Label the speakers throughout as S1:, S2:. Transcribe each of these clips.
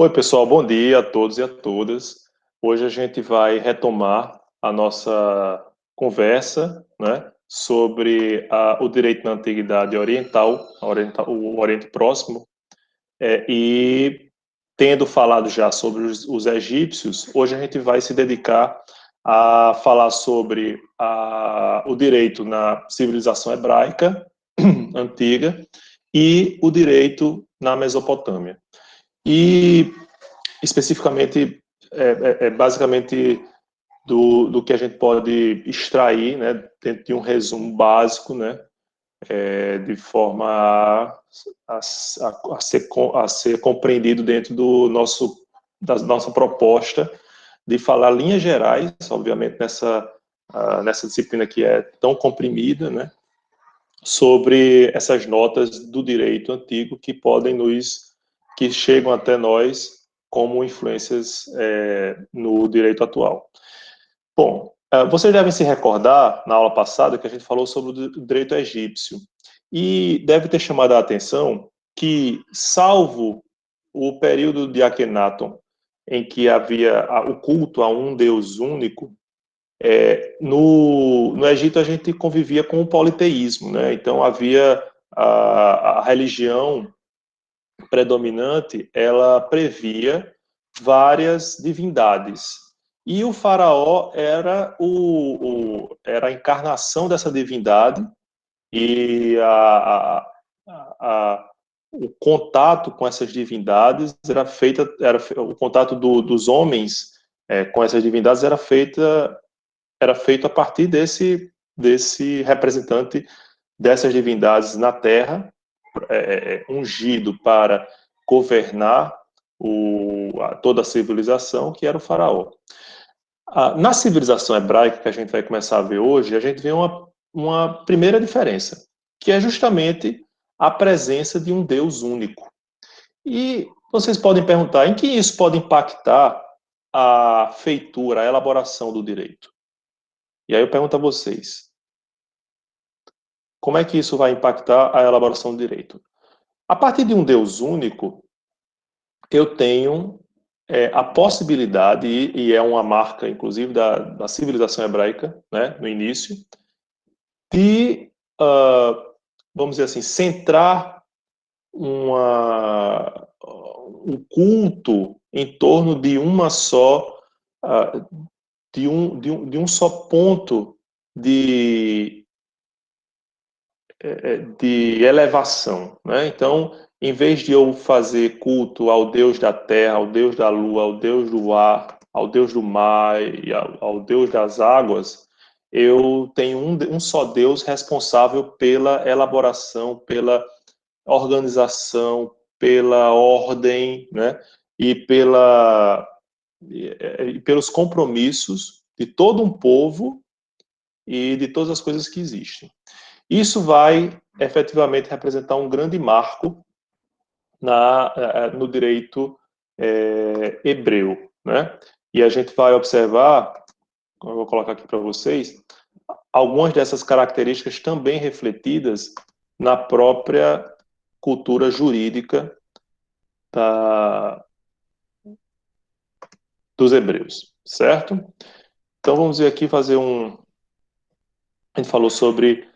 S1: Oi, pessoal, bom dia a todos e a todas. Hoje a gente vai retomar a nossa conversa, né, sobre o direito na antiguidade oriental, o Oriente Próximo, e tendo falado já sobre os egípcios, hoje a gente vai se dedicar a falar sobre o direito na civilização hebraica antiga e o direito na Mesopotâmia. E especificamente, basicamente do que a gente pode extrair, né, dentro de um resumo básico, né, de forma a ser compreendido dentro da nossa proposta de falar linhas gerais, obviamente nessa disciplina que é tão comprimida, né, sobre essas notas do direito antigo que chegam até nós como influências no direito atual. Bom, vocês devem se recordar, na aula passada, que a gente falou sobre o direito egípcio, e deve ter chamado a atenção que, salvo o período de Akhenaton, em que havia o culto a um Deus único, no Egito a gente convivia com o politeísmo, né? Então havia a religião predominante, ela previa várias divindades. E o faraó era era a encarnação dessa divindade e o contato com essas divindades o contato dos homens com essas divindades era feito a partir desse representante dessas divindades na Terra, ungido para governar toda a civilização, que era o faraó. Na civilização hebraica, que a gente vai começar a ver hoje, a gente vê uma primeira diferença, que é justamente a presença de um Deus único. E vocês podem perguntar, em que isso pode impactar a feitura, a elaboração do direito? E aí eu pergunto a vocês, como é que isso vai impactar a elaboração do direito? A partir de um Deus único, eu tenho a possibilidade, e é uma marca, inclusive, da civilização hebraica, né, no início, de, vamos dizer assim, centrar um culto em torno de uma só, de um só ponto de elevação, né? Então, em vez de eu fazer culto ao Deus da terra, ao Deus da lua, ao Deus do ar, ao Deus do mar e ao Deus das águas, eu tenho um só Deus responsável pela elaboração, pela organização, pela ordem, né? E pelos compromissos de todo um povo e de todas as coisas que existem. Isso vai efetivamente representar um grande marco no direito hebreu, né? E a gente vai observar, eu vou colocar aqui para vocês, algumas dessas características também refletidas na própria cultura jurídica dos hebreus, certo? Então vamos ver aqui, a gente falou sobre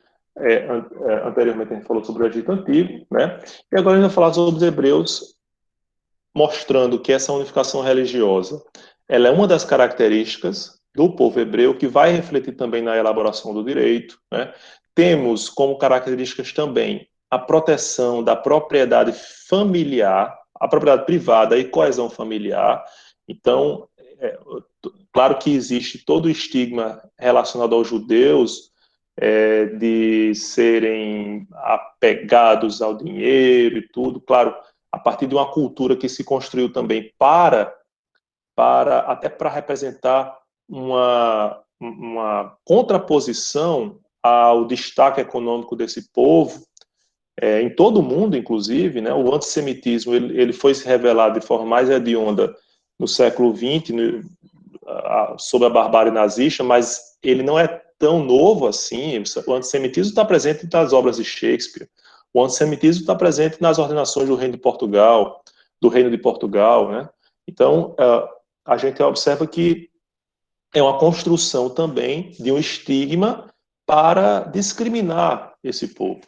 S1: anteriormente a gente falou sobre o Egito Antigo, né? E agora a gente vai falar sobre os hebreus, mostrando que essa unificação religiosa, ela é uma das características do povo hebreu que vai refletir também na elaboração do direito, né? Temos como características também a proteção da propriedade familiar, a propriedade privada e coesão familiar. Então, claro que existe todo o estigma relacionado aos judeus, de serem apegados ao dinheiro e tudo, claro, a partir de uma cultura que se construiu também até para representar uma contraposição ao destaque econômico desse povo, em todo o mundo, inclusive, né? O antissemitismo ele foi se revelado de forma mais hedionda no século XX, sob a barbárie nazista, mas ele não é tão novo assim. O antissemitismo está presente nas obras de Shakespeare, o antissemitismo está presente nas ordenações do Reino de Portugal, do Reino de Portugal, né? Então, a gente observa que é uma construção também de um estigma para discriminar esse povo.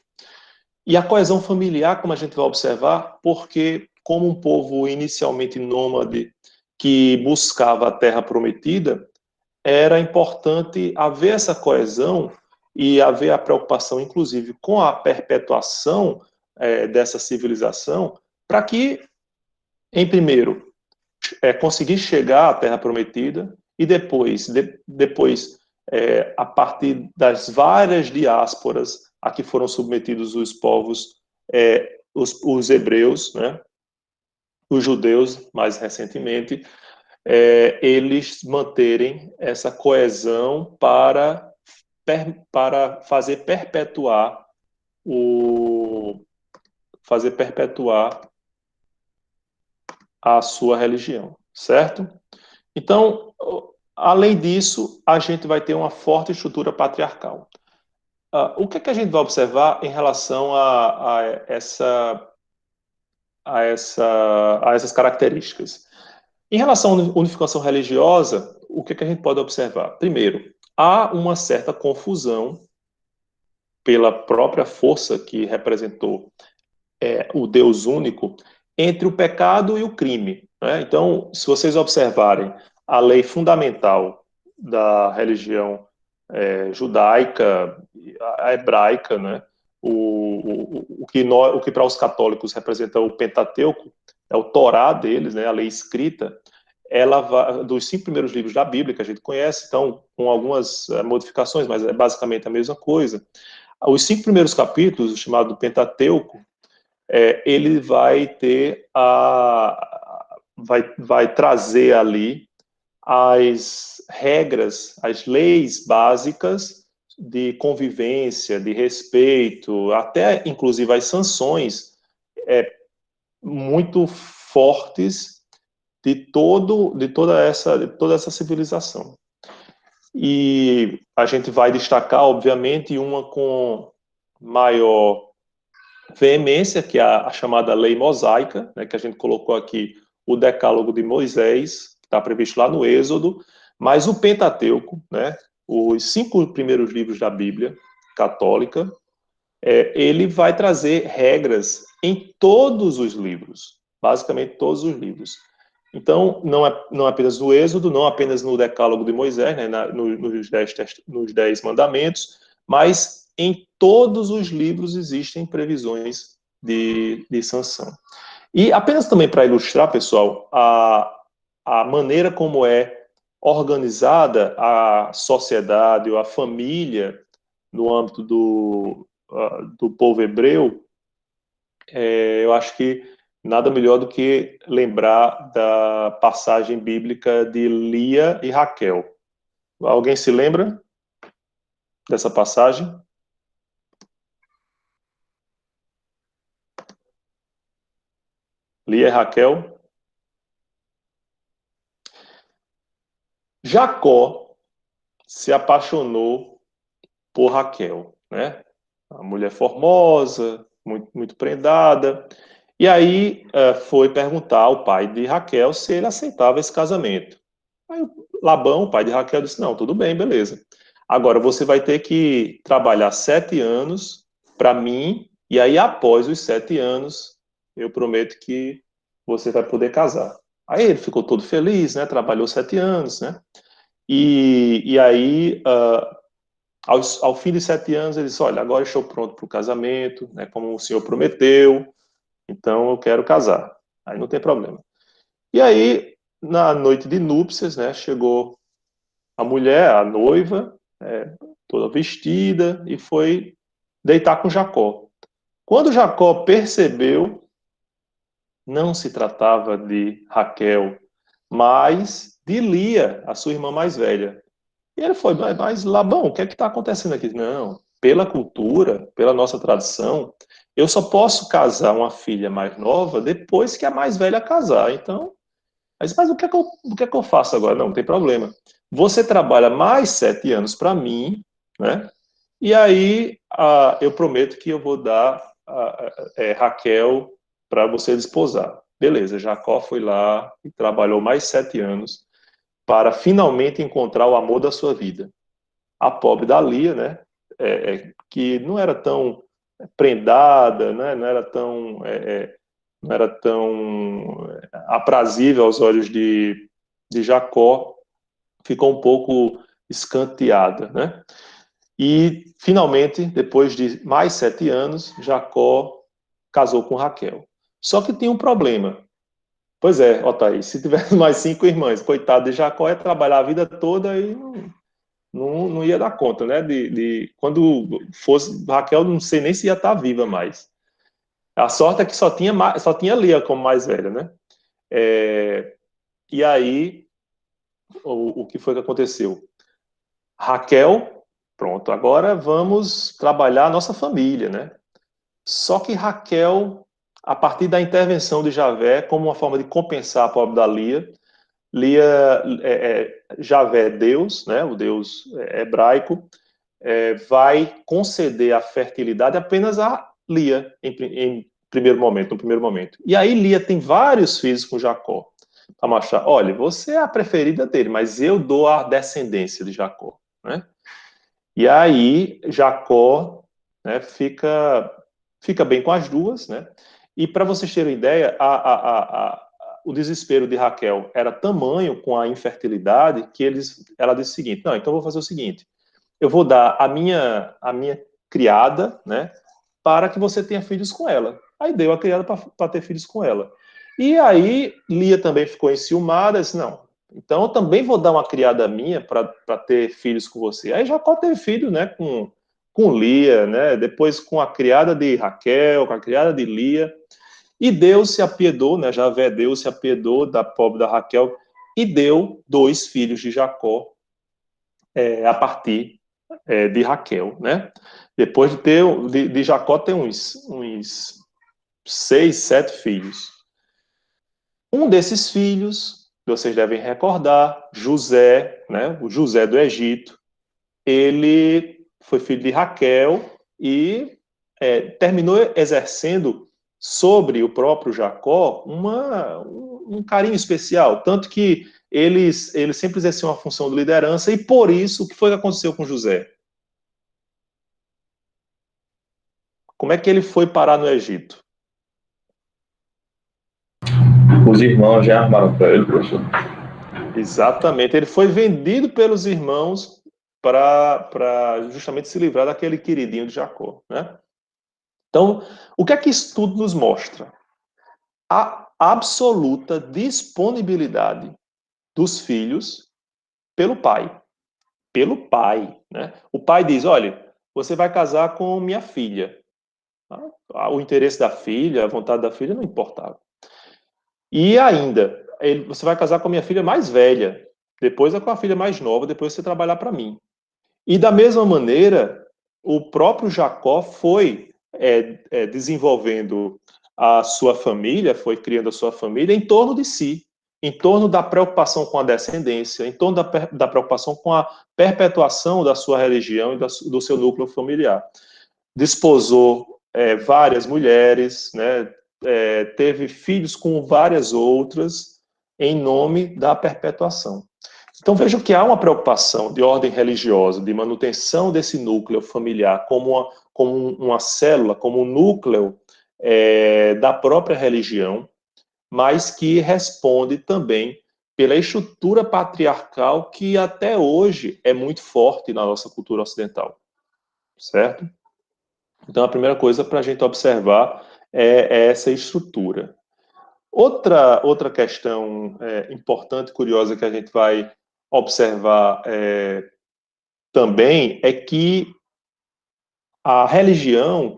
S1: E a coesão familiar, como a gente vai observar, porque como um povo inicialmente nômade que buscava a terra prometida, era importante haver essa coesão e haver a preocupação, inclusive, com a perpetuação dessa civilização, para que, em primeiro, conseguir chegar à Terra Prometida e depois a partir das várias diásporas a que foram submetidos os povos, os hebreus, né, os judeus, mais recentemente, eles manterem essa coesão para fazer perpetuar fazer perpetuar a sua religião, certo? Então, além disso, a gente vai ter uma forte estrutura patriarcal. O que é que a gente vai observar em relação a essas características? Em relação à unificação religiosa, o que é que a gente pode observar? Primeiro, há uma certa confusão pela própria força que representou o Deus único entre o pecado e o crime, né? Então, se vocês observarem a lei fundamental da religião judaica, a hebraica, né? O que para os católicos representa o Pentateuco, é o Torá deles, né? A lei escrita, ela vai, dos 5 primeiros livros da Bíblia que a gente conhece, então com algumas modificações, mas é basicamente a mesma coisa. Os 5 primeiros capítulos, chamado Pentateuco, ele vai ter vai trazer ali as regras, as leis básicas de convivência, de respeito, até inclusive as sanções muito fortes de toda essa civilização. E a gente vai destacar, obviamente, uma com maior veemência, que é a chamada lei mosaica, né, que a gente colocou aqui o Decálogo de Moisés, que está previsto lá no Êxodo, mas o Pentateuco, né, os 5 primeiros livros da Bíblia católica, ele vai trazer regras em todos os livros, basicamente todos os livros. Então, não apenas no Êxodo, não apenas no Decálogo de Moisés, né, nos 10 mandamentos, mas em todos os livros existem previsões de sanção. E apenas também para ilustrar, pessoal, a maneira como é organizada a sociedade ou a família no âmbito do povo hebreu, eu acho que nada melhor do que lembrar da passagem bíblica de Lia e Raquel. Alguém se lembra dessa passagem? Lia e Raquel. Jacó se apaixonou por Raquel, né? Uma mulher formosa, muito, muito prendada. E aí foi perguntar ao pai de Raquel se ele aceitava esse casamento. Aí Labão, o pai de Raquel, disse: não, tudo bem, beleza. Agora você vai ter que trabalhar 7 anos para mim, e aí após os 7 anos, eu prometo que você vai poder casar. Aí ele ficou todo feliz, né? Trabalhou 7 anos, né? E aí, ao fim de 7 anos, ele disse: olha, agora estou pronto para o casamento, né? Como o senhor prometeu, então eu quero casar. Aí não tem problema. E aí, na noite de núpcias, né? Chegou a mulher, a noiva, toda vestida, e foi deitar com Jacó. Quando Jacó percebeu, não se tratava de Raquel, mas de Lia, a sua irmã mais velha. E ele foi: mas Labão, o que é que está acontecendo aqui? Não, pela cultura, pela nossa tradição, eu só posso casar uma filha mais nova depois que a mais velha casar. Então, mas o que é que eu faço agora? Não, não tem problema. Você trabalha mais 7 anos para mim, né? E aí eu prometo que eu vou dar Raquel para você desposar. Beleza, Jacó foi lá e trabalhou mais 7 anos para finalmente encontrar o amor da sua vida. A pobre da Lia, né, que não era tão prendada, né, não era tão aprazível aos olhos de Jacó, ficou um pouco escanteada, né? E, finalmente, depois de mais 7 anos, Jacó casou com Raquel. Só que tem um problema. Pois é, Otaí, se tivesse mais 5 irmãs, coitado de Jacó, ia trabalhar a vida toda e não ia dar conta, né? Quando fosse Raquel, não sei nem se ia estar viva mais. A sorte é que só tinha Lia como mais velha, né? E aí, o que foi que aconteceu? Raquel, pronto, agora vamos trabalhar a nossa família, né? Só que Raquel, a partir da intervenção de Javé, como uma forma de compensar a pobre da Lia, Javé, Deus, né, o Deus hebraico, vai conceder a fertilidade apenas a Lia, em primeiro momento, no primeiro momento. E aí Lia tem vários filhos com Jacó, para mostrar, olha, você é a preferida dele, mas eu dou a descendência de Jacó, né? E aí Jacó, né, fica bem com as duas, né? E para vocês terem ideia, o desespero de Raquel era tamanho com a infertilidade que ela disse o seguinte: não, então eu vou fazer o seguinte, eu vou dar a minha criada, né, para que você tenha filhos com ela. Aí deu a criada para ter filhos com ela. E aí Lia também ficou enciumada, disse, não, então eu também vou dar uma criada minha para ter filhos com você. Aí Jacó teve filho, né, com Lia, né, depois com a criada de Raquel, com a criada de Lia, e Deus se apiedou, né, Javé Deus se apiedou da pobre da Raquel e deu 2 filhos de Jacó a partir de Raquel, né? Depois de Jacó ter uns 6, 7 filhos. Um desses filhos, vocês devem recordar, José, né? O José do Egito, ele foi filho de Raquel e terminou exercendo sobre o próprio Jacó um carinho especial, tanto que ele sempre exerceu uma função de liderança e por isso, o que foi que aconteceu com José? Como é que ele foi parar no Egito?
S2: Os irmãos já armaram para ele, professor.
S1: Exatamente, ele foi vendido pelos irmãos para justamente se livrar daquele queridinho de Jacó, né? Então, o que é que isso tudo nos mostra? A absoluta disponibilidade dos filhos pelo pai. Pelo pai, né? O pai diz, olha, você vai casar com minha filha. O interesse da filha, a vontade da filha não importava. E ainda, você vai casar com a minha filha mais velha, depois é com a filha mais nova, depois você trabalhar para mim. E da mesma maneira, o próprio Jacó foi desenvolvendo a sua família, foi criando a sua família em torno de si, em torno da preocupação com a descendência, em torno da preocupação com a perpetuação da sua religião e do seu núcleo familiar. Desposou várias mulheres, né, teve filhos com várias outras, em nome da perpetuação. Então vejam que há uma preocupação de ordem religiosa, de manutenção desse núcleo familiar como uma célula, como um núcleo da própria religião, mas que responde também pela estrutura patriarcal que até hoje é muito forte na nossa cultura ocidental, certo? Então a primeira coisa para a gente observar é essa estrutura. Outra questão importante e curiosa que a gente vai observar também é que a religião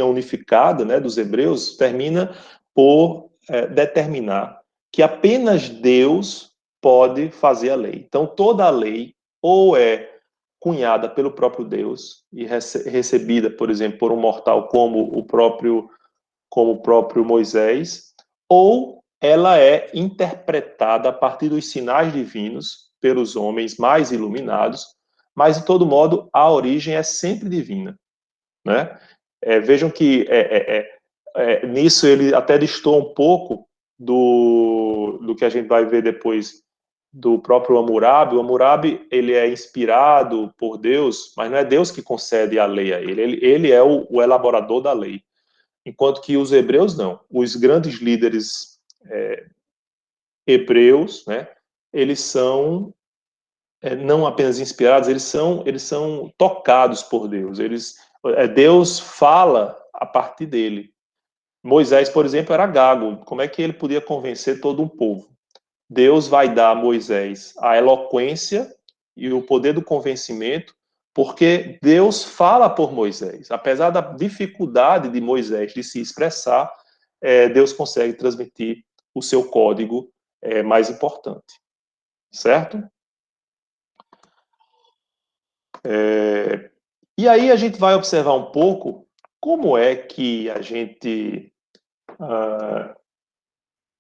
S1: unificada, né, dos hebreus, termina por determinar que apenas Deus pode fazer a lei. Então, toda a lei ou é cunhada pelo próprio Deus e recebida, por exemplo, por um mortal como o próprio Moisés, ou ela é interpretada a partir dos sinais divinos pelos homens mais iluminados, mas, de todo modo, a origem é sempre divina, né? Vejam que Nisso ele até distou um pouco do que a gente vai ver depois do próprio Hammurabi. O Hammurabi, ele é inspirado por Deus, mas não é Deus que concede a lei a ele. Ele é o elaborador da lei. Enquanto que os hebreus não. Os grandes líderes hebreus, né, eles são não apenas inspirados, eles são tocados por Deus. Deus fala a partir dele. Moisés, por exemplo, era gago. Como é que ele podia convencer todo um povo? Deus vai dar a Moisés a eloquência e o poder do convencimento, porque Deus fala por Moisés. Apesar da dificuldade de Moisés de se expressar, Deus consegue transmitir o seu código mais importante. Certo? E aí a gente vai observar um pouco como é que a gente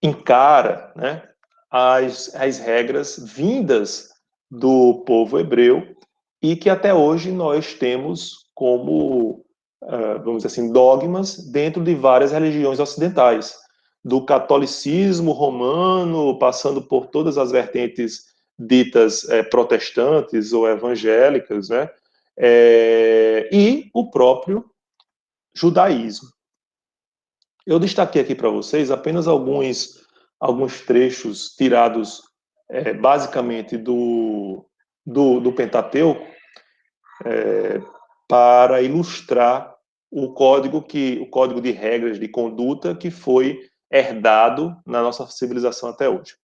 S1: encara, né, as regras vindas do povo hebreu e que até hoje nós temos como, vamos dizer assim, dogmas dentro de várias religiões ocidentais, do catolicismo romano, passando por todas as vertentes ditas protestantes ou evangélicas, né, e o próprio judaísmo. Eu destaquei aqui para vocês apenas alguns trechos tirados basicamente do Pentateuco para ilustrar o código de regras de conduta que foi herdado na nossa civilização até hoje.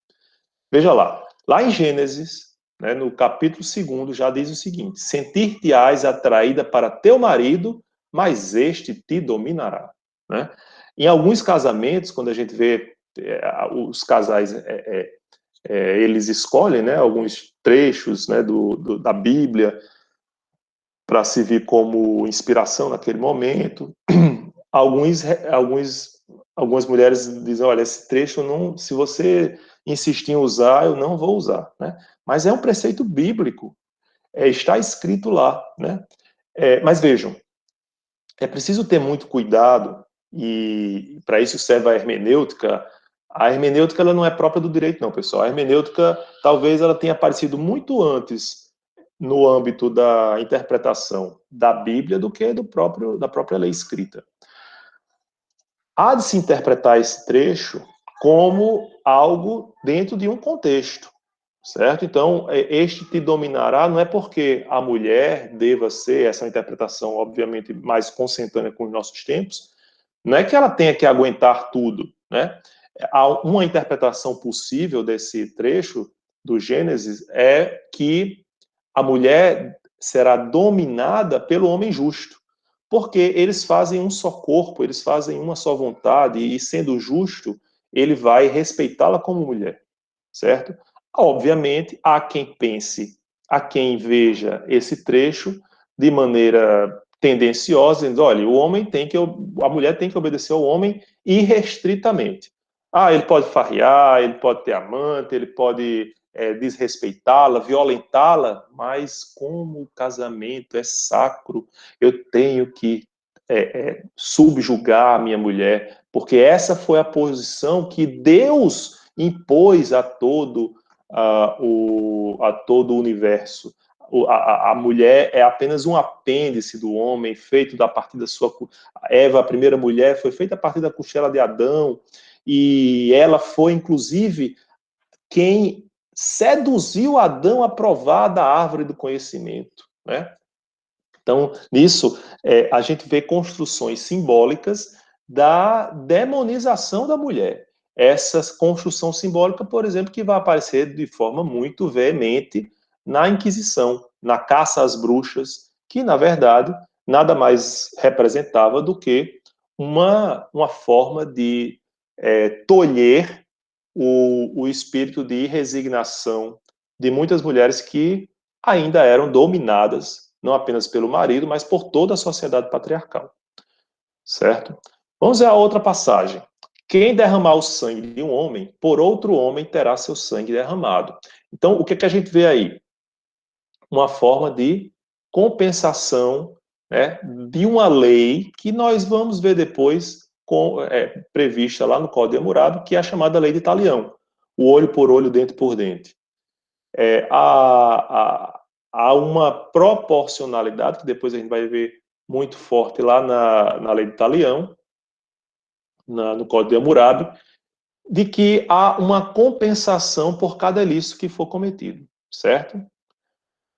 S1: Veja lá em Gênesis, né, no capítulo 2, já diz o seguinte: sentir-te-ás atraída para teu marido, mas este te dominará. Né? Em alguns casamentos, quando a gente vê os casais, eles escolhem, né, alguns trechos, né, da Bíblia para servir como inspiração naquele momento. Algumas mulheres dizem, olha, esse trecho, não, se você insistir em usar, eu não vou usar. Né? Mas é um preceito bíblico, está escrito lá. Né? Mas vejam, é preciso ter muito cuidado, e para isso serve a hermenêutica. A hermenêutica ela não é própria do direito, não, pessoal. A hermenêutica, talvez ela tenha aparecido muito antes no âmbito da interpretação da Bíblia do que da própria lei escrita. Há de se interpretar esse trecho como algo dentro de um contexto, certo? Então, este te dominará não é porque a mulher deva ser, essa interpretação, obviamente, mais consentânea com os nossos tempos, não é que ela tenha que aguentar tudo, né? Uma interpretação possível desse trecho do Gênesis é que a mulher será dominada pelo homem justo, porque eles fazem um só corpo, eles fazem uma só vontade, e sendo justo, ele vai respeitá-la como mulher, certo? Obviamente, há quem pense, há quem veja esse trecho de maneira tendenciosa, dizendo, olha, a mulher tem que obedecer ao homem irrestritamente. Ah, ele pode farrear, ele pode ter amante, ele pode desrespeitá-la, violentá-la, mas como o casamento é sacro, eu tenho que subjugar a minha mulher, porque essa foi a posição que Deus impôs a todo o universo. A mulher é apenas um apêndice do homem, feito a partir da sua... Eva, a primeira mulher, foi feita a partir da costela de Adão, e ela foi, inclusive, quem seduziu Adão a provar da árvore do conhecimento, né? Então, nisso, a gente vê construções simbólicas da demonização da mulher. Essa construção simbólica, por exemplo, que vai aparecer de forma muito veemente na Inquisição, na caça às bruxas, que, na verdade, nada mais representava do que uma forma de tolher o espírito de resignação de muitas mulheres que ainda eram dominadas, não apenas pelo marido, mas por toda a sociedade patriarcal. Certo? Vamos ver a outra passagem. Quem derramar o sangue de um homem, por outro homem terá seu sangue derramado. Então, o que a gente vê aí? Uma forma de compensação, né, de uma lei que nós vamos ver depois prevista lá no Código de Hammurabi, que é a chamada Lei de Talião, o olho por olho, dente por dente. Há uma proporcionalidade, que depois a gente vai ver muito forte lá na Lei de Talião, no Código de Hammurabi, de que há uma compensação por cada ilícito que for cometido, certo?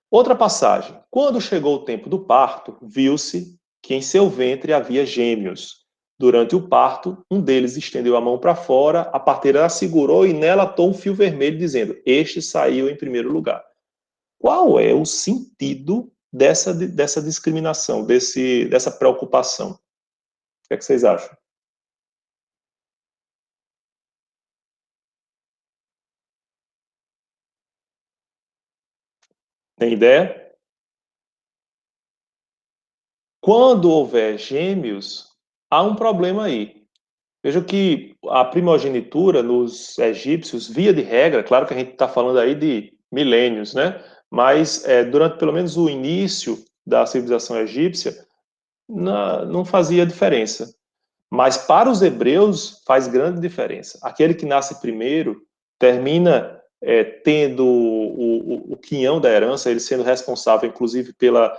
S1: Outra passagem. Quando chegou o tempo do parto, viu-se que em seu ventre havia gêmeos. Durante o parto, um deles estendeu a mão para fora, a parteira a segurou e nela atou um fio vermelho, dizendo: este saiu em primeiro lugar. Qual é o sentido dessa discriminação, dessa preocupação? O que é que vocês acham? Tem ideia? Quando houver gêmeos, há um problema aí. Veja que a primogenitura nos egípcios, via de regra, claro que a gente está falando aí de milênios, né? Mas durante pelo menos o início da civilização egípcia, não fazia diferença. Mas para os hebreus faz grande diferença. Aquele que nasce primeiro termina tendo o quinhão da herança, ele sendo responsável, inclusive, pela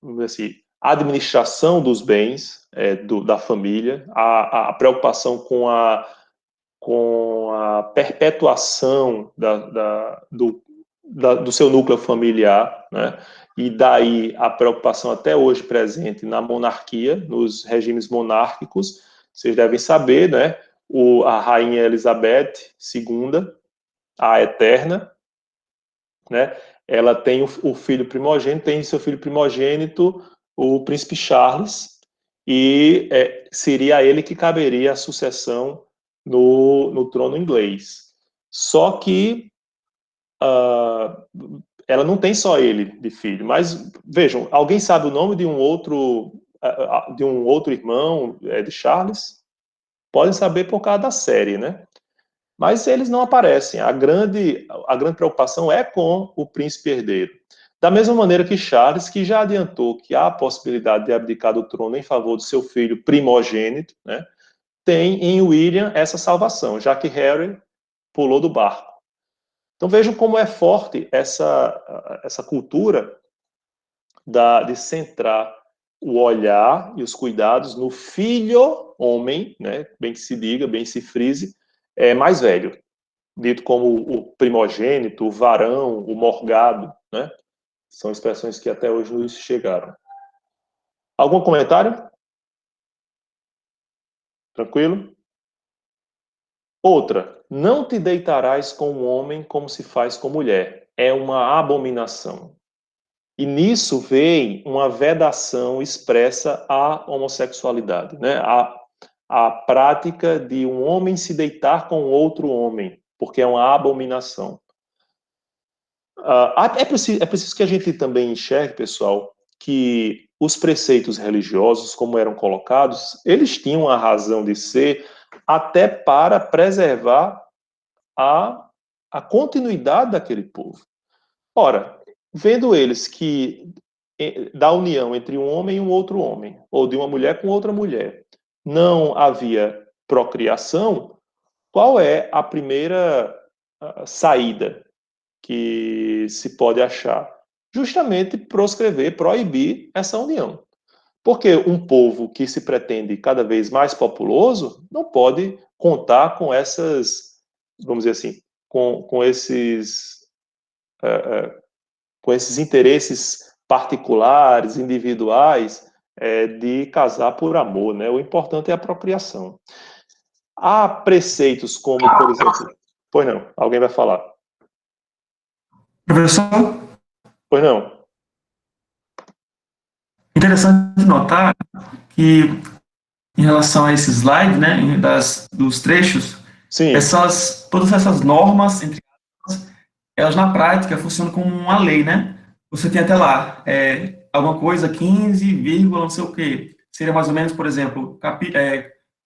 S1: vamos dizer assim, administração dos bens da família, a preocupação com a perpetuação do seu núcleo familiar, né? E daí a preocupação até hoje presente na monarquia, nos regimes monárquicos. Vocês devem saber, né? A rainha Elizabeth II, a Eterna, né? Ela tem o filho primogênito, tem seu filho primogênito, o príncipe Charles, e seria a ele que caberia a sucessão no trono inglês. Só que ela não tem só ele de filho, mas vejam, alguém sabe o nome de um outro irmão de Charles? Podem saber por causa da série, né? Mas eles não aparecem. A grande preocupação é com o príncipe herdeiro. Da mesma maneira que Charles, que já adiantou que há a possibilidade de abdicar do trono em favor do seu filho primogênito, né, tem em William essa salvação, já que Harry pulou do barco. Então vejam como é forte essa cultura de centrar o olhar e os cuidados no filho homem, né, bem que se diga, bem se frise, mais velho, dito como o primogênito, o varão, o morgado, né? São expressões que até hoje nos chegaram. Algum comentário? Tranquilo? Outra, não te deitarás com um homem como se faz com mulher. É uma abominação. E nisso vem uma vedação expressa à homossexualidade, né? A prática de um homem se deitar com outro homem, porque é uma abominação. É preciso que a gente também enxergue, pessoal, que os preceitos religiosos, como eram colocados, eles tinham a razão de ser até para preservar a continuidade daquele povo. Ora, vendo eles que da união entre um homem e um outro homem, ou de uma mulher com outra mulher, não havia procriação, qual é a primeira saída que se pode achar? Justamente proscrever, proibir essa união. Porque um povo que se pretende cada vez mais populoso não pode contar com essas, vamos dizer assim, com esses interesses particulares, individuais, de casar por amor, né? O importante é a procriação. Há preceitos como, por exemplo... Pois não, alguém vai falar.
S3: Professor,
S1: Pois não.
S3: interessante notar que, em relação a esse slide, né, dos trechos,
S1: Sim.
S3: todas essas normas, entre aspas, elas na prática funcionam como uma lei, né? Você tem até lá, alguma coisa, 15, vírgula, não sei o quê. Seria mais ou menos, por exemplo,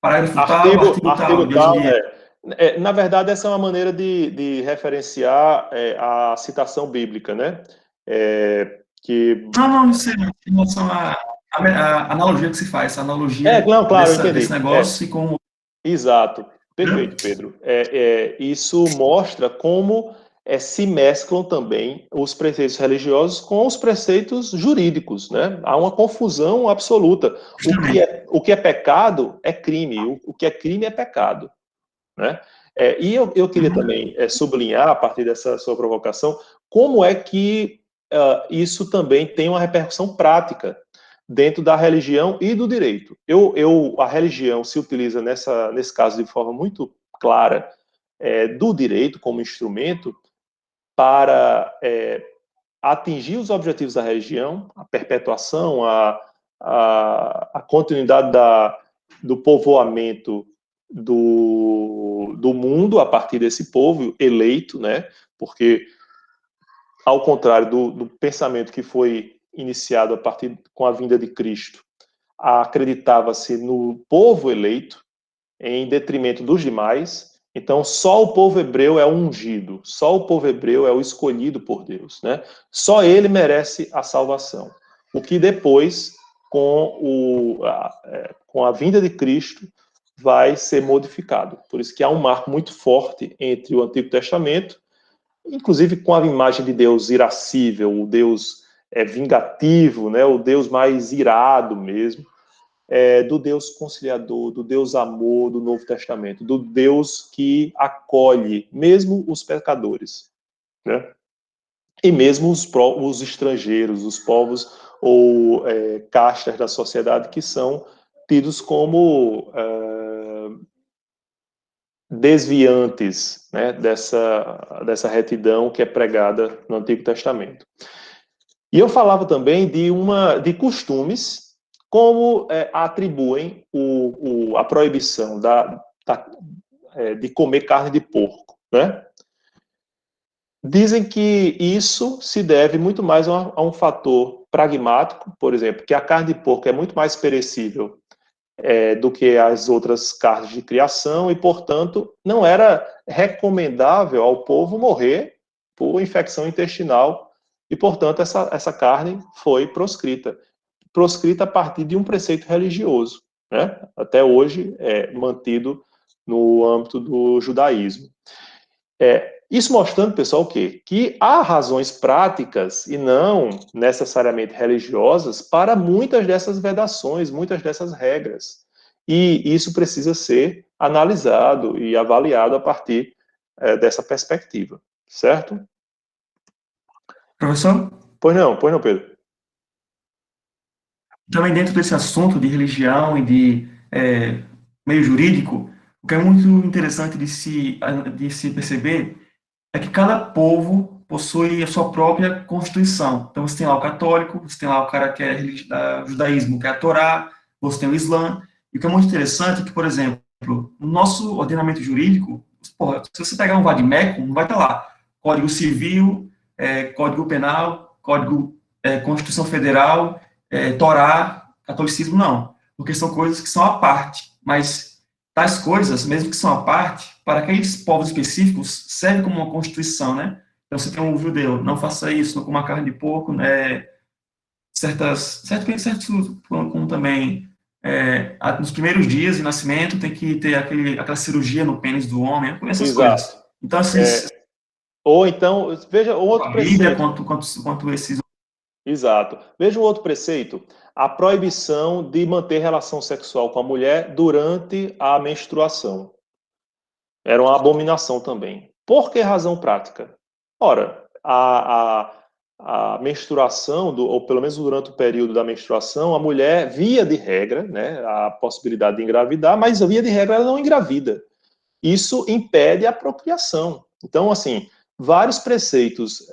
S3: parágrafo tal, artigo tal.
S1: Tal, na verdade, essa é uma maneira de referenciar a citação bíblica, né?
S3: Não sei, em relação a... a analogia que se faz, a analogia
S1: Não, claro, eu
S3: desse
S1: entendi.
S3: negócio e com...
S1: Exato. Perfeito, Pedro. Isso mostra como se mesclam também os preceitos religiosos com os preceitos jurídicos, né? Há uma confusão absoluta. O que é pecado é crime, o que é crime é pecado, né? E eu queria também sublinhar, a partir dessa sua provocação, como é que isso também tem uma repercussão prática dentro da religião e do direito. A religião se utiliza nesse caso de forma muito clara do direito como instrumento para atingir os objetivos da religião, a perpetuação, a continuidade do povoamento do mundo a partir desse povo eleito, né? Porque, ao contrário do pensamento que foi iniciado a partir com a vinda de Cristo, acreditava-se no povo eleito em detrimento dos demais. Então, só o povo hebreu é o ungido, só o povo hebreu é o escolhido por Deus, né? Só ele merece a salvação. O que depois, com a vinda de Cristo, vai ser modificado. Por isso que há um marco muito forte entre o Antigo Testamento, inclusive com a imagem de Deus irascível, o Deus vingativo, né? O Deus mais irado mesmo, do Deus conciliador, do Deus amor do Novo Testamento, do Deus que acolhe mesmo os pecadores, né? E mesmo os estrangeiros, os povos ou castas da sociedade que são tidos como desviantes, né, dessa retidão que é pregada no Antigo Testamento. E eu falava também de costumes, como atribuem a proibição de comer carne de porco, né? Dizem que isso se deve muito mais a um fator pragmático, por exemplo, que a carne de porco é muito mais perecível do que as outras carnes de criação e, portanto, não era recomendável ao povo morrer por infecção intestinal e, portanto, essa carne foi proscrita a partir de um preceito religioso, né? Até hoje mantido no âmbito do judaísmo. Isso mostrando, pessoal, o quê? Que há razões práticas e não necessariamente religiosas para muitas dessas vedações, muitas dessas regras. E isso precisa ser analisado e avaliado a partir dessa perspectiva, certo?
S3: Professor?
S1: Pois não, Pedro.
S3: Também dentro desse assunto de religião e de meio jurídico, o que é muito interessante de se perceber é que cada povo possui a sua própria constituição. Então, você tem lá o católico, você tem lá o cara que é judaísmo, que é a Torá, você tem o Islã. E o que é muito interessante é que, por exemplo, no nosso ordenamento jurídico, porra, se você pegar um vade-mecum, não vai estar lá Código Civil, Código Penal, Código Constituição Federal, Torá, catolicismo, não. Porque são coisas que são à parte. Mas tais coisas, mesmo que são à parte, para aqueles povos específicos, serve como uma constituição, né? Então, você tem um judeu, não faça isso, não coma carne de porco, né? Certos, como também, nos primeiros dias de nascimento, tem que ter aquela cirurgia no pênis do homem, essas
S1: Exato.
S3: coisas. Então, assim,
S1: Ou então, veja outro
S3: a Bíblia,
S1: preceito.
S3: quanto esses...
S1: Exato. Veja um outro preceito: a proibição de manter relação sexual com a mulher durante a menstruação. Era uma abominação também. Por que razão prática? Ora, a menstruação, ou pelo menos durante o período da menstruação, a mulher, via de regra, né, a possibilidade de engravidar, mas via de regra ela não engravida. Isso impede a procriação. Então, assim, vários preceitos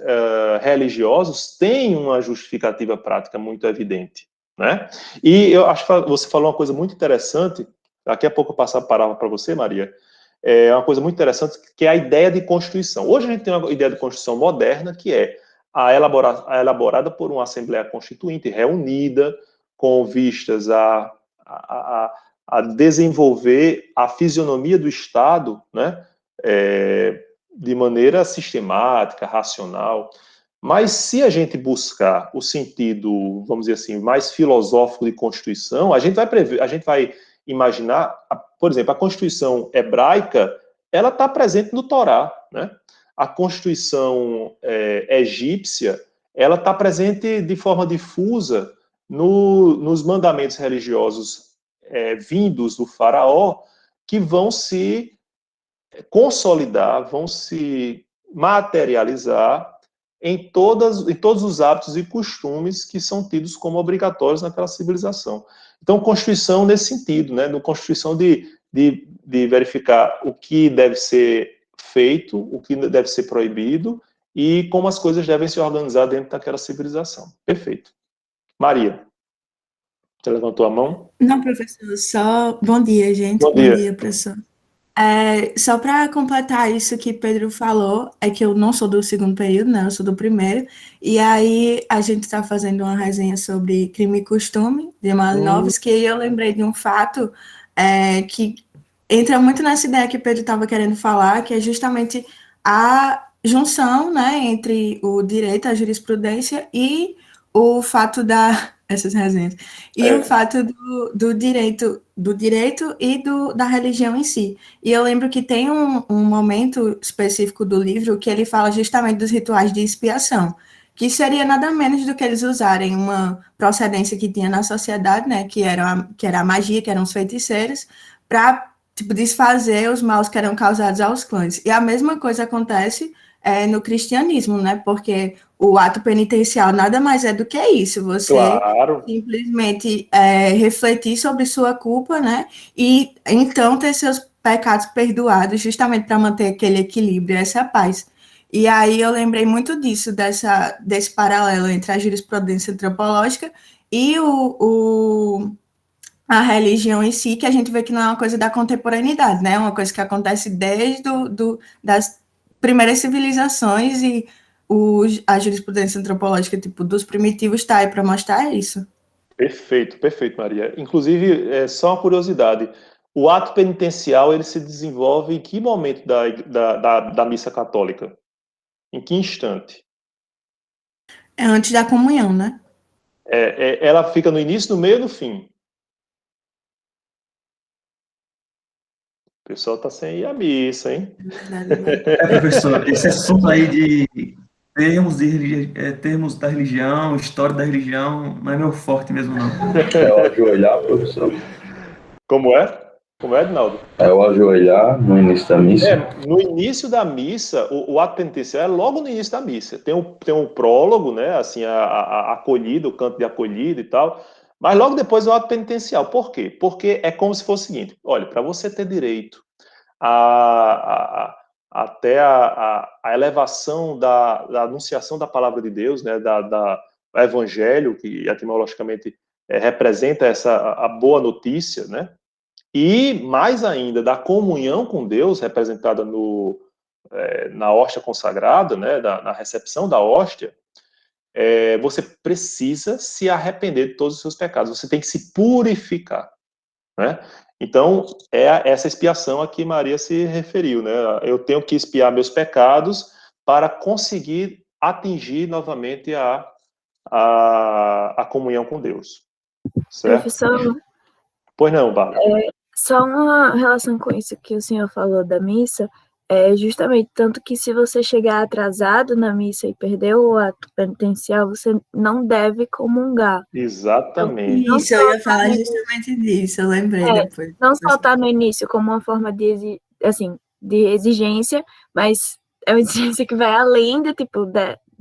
S1: religiosos têm uma justificativa prática muito evidente, né? E eu acho que você falou uma coisa muito interessante, daqui a pouco eu passo a palavra para você, Maria, uma coisa muito interessante, que é a ideia de Constituição. Hoje a gente tem uma ideia de Constituição moderna, que é elaborada por uma Assembleia Constituinte reunida com vistas a desenvolver a fisionomia do Estado, né, de maneira sistemática, racional, Mas se a gente buscar o sentido, vamos dizer assim, mais filosófico de Constituição, a gente vai imaginar, por exemplo, a Constituição hebraica, ela está presente no Torá, né? A Constituição egípcia, ela está presente de forma difusa nos mandamentos religiosos vindos do faraó, que vão se consolidar, vão se materializar em todos os hábitos e costumes que são tidos como obrigatórios naquela civilização. Então, Constituição nesse sentido, né? No Constituição de verificar o que deve ser feito, o que deve ser proibido e como as coisas devem se organizar dentro daquela civilização. Perfeito. Maria, você levantou a mão?
S4: Não, professor, só... Bom dia, gente.
S1: Bom dia,
S4: professor. Só para completar isso que Pedro falou, é que eu não sou do segundo período, né? Eu sou do primeiro. E aí a gente está fazendo uma resenha sobre crime e costume, de Malinowski, e eu lembrei de um fato que entra muito nessa ideia que Pedro estava querendo falar, que é justamente a junção, né, entre o direito, a jurisprudência e o fato essas resenhas, e o fato do direito e da religião em si. E eu lembro que tem um momento específico do livro que ele fala justamente dos rituais de expiação, que seria nada menos do que eles usarem uma procedência que tinha na sociedade, né, que era a magia, que eram os feiticeiros, para desfazer os maus que eram causados aos clãs. E a mesma coisa acontece no cristianismo, né, porque o ato penitencial nada mais é do que isso, você simplesmente refletir sobre sua culpa, né, e então ter seus pecados perdoados, justamente para manter aquele equilíbrio, essa paz. E aí eu lembrei muito disso, desse paralelo entre a jurisprudência antropológica e a religião em si, que a gente vê que não é uma coisa da contemporaneidade, né, é uma coisa que acontece desde das primeiras civilizações e a jurisprudência antropológica dos primitivos está aí para mostrar isso.
S1: Perfeito, perfeito, Maria. Inclusive, só uma curiosidade, o ato penitencial, ele se desenvolve em que momento da missa católica? Em que instante?
S4: É antes da comunhão, né?
S1: Ela fica no início, no meio e no fim. O pessoal está sem ir à missa, hein?
S3: Professor, esse assunto aí de termos da religião, história da religião, não é meu forte mesmo, não.
S2: É o ajoelhar, professor?
S1: Como é? Como é, Edinaldo?
S2: É o ajoelhar no início da missa?
S1: No início da missa, o ato penitencial é logo no início da missa. Tem um prólogo, né? Assim, a acolhida, o canto de acolhida e tal. Mas logo depois o ato penitencial. Por quê? Porque é como se fosse o seguinte: olha, para você ter direito até a elevação da anunciação da palavra de Deus, né? Do evangelho, que etimologicamente representa a boa notícia, né? E, mais ainda, da comunhão com Deus, representada na hóstia consagrada, né, na recepção da hóstia, você precisa se arrepender de todos os seus pecados, você tem que se purificar, né? Então, é essa expiação a que Maria se referiu, né? Eu tenho que expiar meus pecados para conseguir atingir novamente a comunhão com Deus, certo?
S5: Professor,
S1: Pois não, Bárbara.
S5: Só uma relação com isso que o senhor falou da missa, é justamente tanto que se você chegar atrasado na missa e perder o ato penitencial, você não deve comungar.
S1: Exatamente.
S4: Isso, eu ia falar justamente disso, eu lembrei depois.
S5: Não só estar no início como uma forma de exigência, mas é uma exigência que vai além de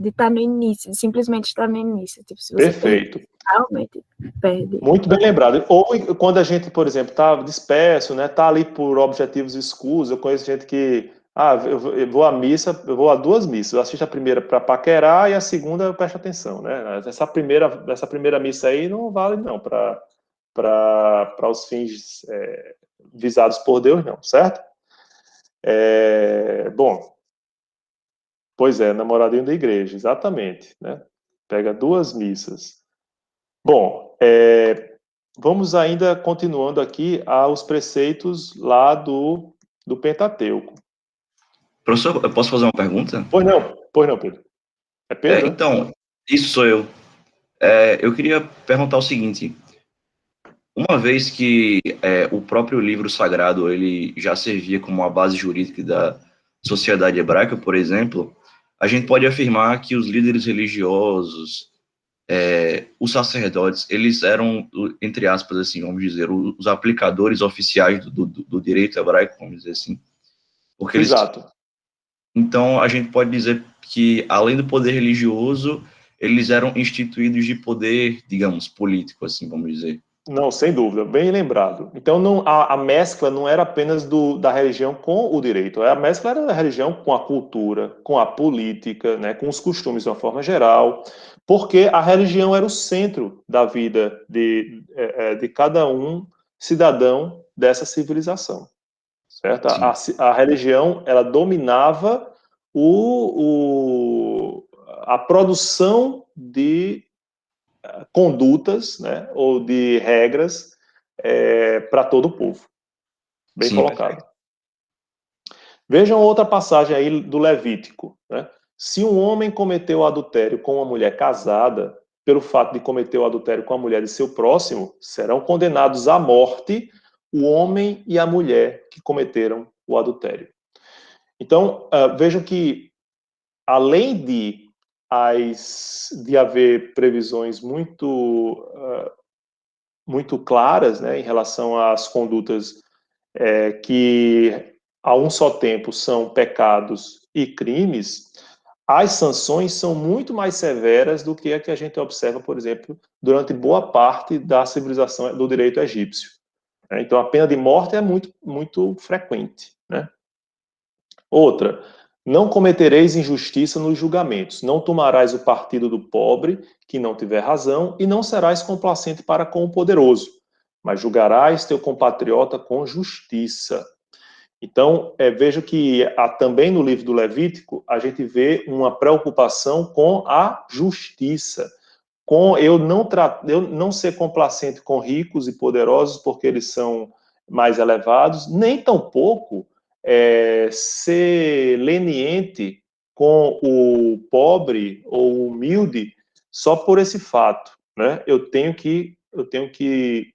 S5: estar no início, de simplesmente estar no início. Tipo, se você
S1: Perfeito.
S5: realmente perde.
S1: Muito bem lembrado. Ou quando a gente, por exemplo, está disperso, né, está ali por objetivos escusos. Eu conheço gente que, eu vou à missa, eu vou a 2 missas. Eu assisto a primeira para paquerar e a segunda eu presto atenção, né? Essa primeira missa aí não vale não para os fins visados por Deus, não, certo? Bom, pois namoradinho da igreja, exatamente, né? Pega 2 missas. Bom, vamos ainda continuando aqui aos preceitos lá do Pentateuco.
S6: Professor, eu posso fazer uma pergunta?
S1: Pois não, Pedro. É Pedro?
S6: Então, isso sou eu. Eu queria perguntar o seguinte: uma vez que o próprio livro sagrado ele já servia como uma base jurídica da sociedade hebraica, por exemplo, a gente pode afirmar que os líderes religiosos, os sacerdotes, eles eram, entre aspas, assim, vamos dizer, os aplicadores oficiais do direito hebraico, vamos dizer assim, porque eles.
S1: Exato.
S6: Então, a gente pode dizer que, além do poder religioso, eles eram instituídos de poder, digamos, político, assim, vamos dizer.
S1: Não, sem dúvida, bem lembrado. Então, a mescla não era apenas da religião com o direito, a mescla era da religião com a cultura, com a política, né, com os costumes de uma forma geral, porque a religião era o centro da vida de cada um cidadão dessa civilização, certo? A religião, ela dominava a produção de condutas, né, ou de regras para todo o povo. Bem
S6: Sim,
S1: colocado.
S6: perfeito.
S1: Vejam outra passagem aí do Levítico, né? Se um homem cometeu adultério com uma mulher casada, pelo fato de cometer o adultério com a mulher de seu próximo, serão condenados à morte o homem e a mulher que cometeram o adultério. Então, vejam que, além de haver previsões muito claras, né, em relação às condutas que a um só tempo são pecados e crimes, as sanções são muito mais severas do que a que a gente observa, por exemplo, durante boa parte da civilização do direito egípcio. Então, a pena de morte é muito, muito frequente, né? Outra, não cometereis injustiça nos julgamentos, não tomarás o partido do pobre, que não tiver razão, e não serás complacente para com o poderoso, mas julgarás teu compatriota com justiça. Então, vejo que também no livro do Levítico, a gente vê uma preocupação com a justiça, com eu não ser complacente com ricos e poderosos, porque eles são mais elevados, nem tampouco ser leniente com o pobre ou o humilde só por esse fato, né? Eu tenho que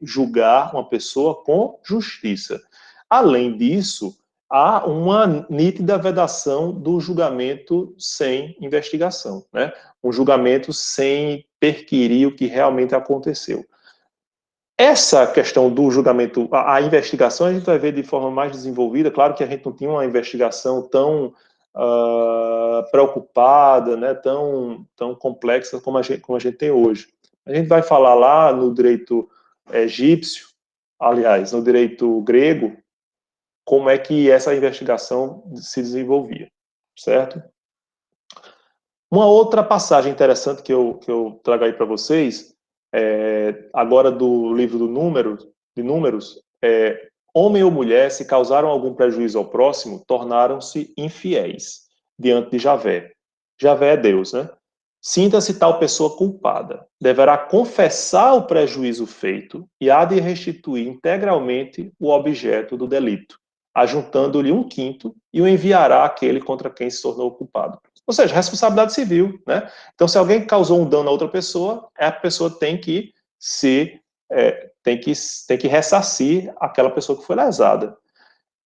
S1: julgar uma pessoa com justiça. Além disso, há uma nítida vedação do julgamento sem investigação, né? Um julgamento sem perquirir o que realmente aconteceu. Essa questão do julgamento, a investigação, a gente vai ver de forma mais desenvolvida. Claro que a gente não tinha uma investigação tão preocupada, né, tão complexa como a gente tem hoje. A gente vai falar lá no direito egípcio, aliás, no direito grego, como é que essa investigação se desenvolvia, certo? Uma outra passagem interessante que eu trago aí para vocês, agora do livro de Números, homem ou mulher, se causaram algum prejuízo ao próximo, tornaram-se infiéis diante de Javé. Javé é Deus, né? Sinta-se tal pessoa culpada. Deverá confessar o prejuízo feito e há de restituir integralmente o objeto do delito, ajuntando-lhe 1/5 e o enviará àquele contra quem se tornou culpado. Ou seja, responsabilidade civil, né? Então, se alguém causou um dano a outra pessoa, a pessoa tem que ressarcir aquela pessoa que foi lesada.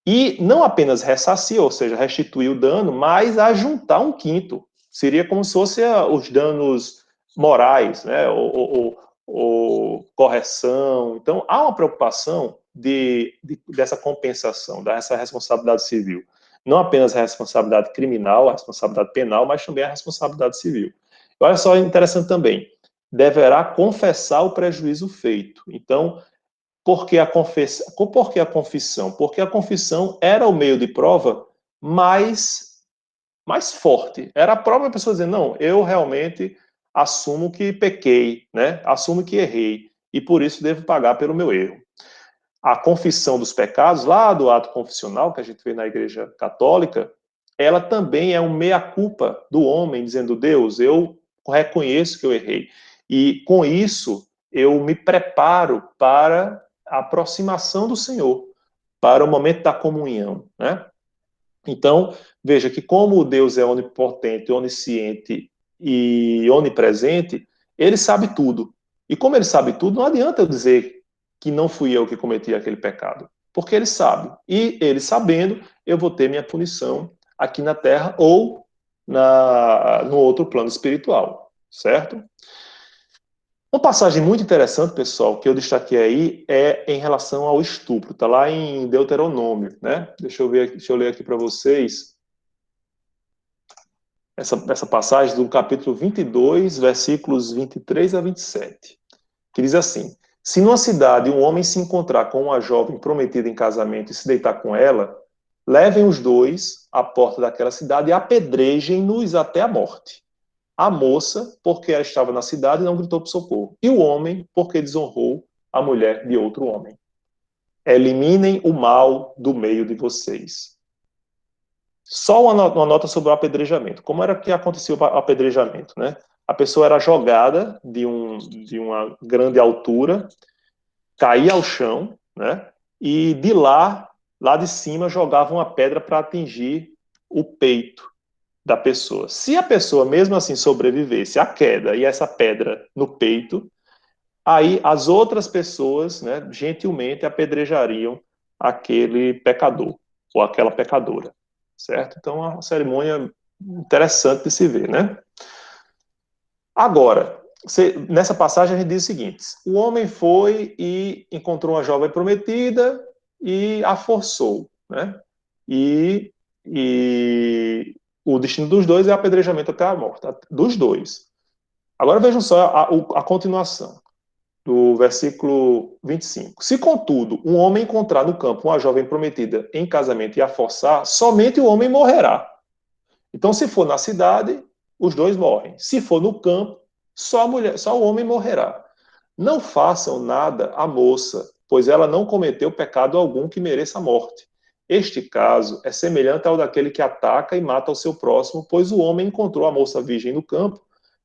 S1: E não apenas ressarcir, ou seja, restituir o dano, mas ajuntar 1/5. Seria como se fosse os danos morais, né? Ou correção. Então, há uma preocupação dessa compensação, dessa responsabilidade civil. Não apenas a responsabilidade criminal, a responsabilidade penal, mas também a responsabilidade civil. Olha só, interessante também. Deverá confessar o prejuízo feito. Então, por que a confissão? Porque a confissão era o meio de prova mais forte. Era a própria pessoa dizendo, não, eu realmente assumo que pequei, né? Assumo que errei, e por isso devo pagar pelo meu erro. A confissão dos pecados, lá do ato confissional, que a gente vê na Igreja Católica, ela também é um meia-culpa do homem, dizendo, Deus, eu reconheço que eu errei. E com isso, eu me preparo para a aproximação do Senhor, para o momento da comunhão, né? Então, veja que como Deus é onipotente, onisciente e onipresente, ele sabe tudo. E como ele sabe tudo, não adianta eu dizer que não fui eu que cometi aquele pecado, porque ele sabe. E ele sabendo, eu vou ter minha punição aqui na terra ou no outro plano espiritual, certo? Uma passagem muito interessante, pessoal, que eu destaquei aí é em relação ao estupro. Está lá em Deuteronômio, né? Deixa eu ler aqui para vocês essa passagem do capítulo 22, versículos 23 a 27, que diz assim: se numa cidade um homem se encontrar com uma jovem prometida em casamento e se deitar com ela, levem os dois à porta daquela cidade e apedrejem-nos até a morte. A moça, porque ela estava na cidade e não gritou por socorro. E o homem, porque desonrou a mulher de outro homem. Eliminem o mal do meio de vocês. Só uma nota sobre o apedrejamento. Como era que acontecia o apedrejamento, né? A pessoa era jogada de uma grande altura, caía ao chão, né? E de lá de cima, jogavam uma pedra para atingir o peito da pessoa. Se a pessoa, mesmo assim, sobrevivesse à queda e essa pedra no peito, aí as outras pessoas, né, gentilmente apedrejariam aquele pecador ou aquela pecadora, certo? Então, é uma cerimônia interessante de se ver, né? Agora, nessa passagem a gente diz o seguinte: o homem foi e encontrou uma jovem prometida e a forçou, né? E o destino dos dois é apedrejamento até a morte, dos dois. Agora vejam só a continuação do versículo 25. Se, contudo, um homem encontrar no campo uma jovem prometida em casamento e a forçar, somente o homem morrerá. Então, se for na cidade, os dois morrem. Se for no campo, só o homem morrerá. Não façam nada à moça, pois ela não cometeu pecado algum que mereça a morte. Este caso é semelhante ao daquele que ataca e mata o seu próximo, pois o homem encontrou a moça virgem no campo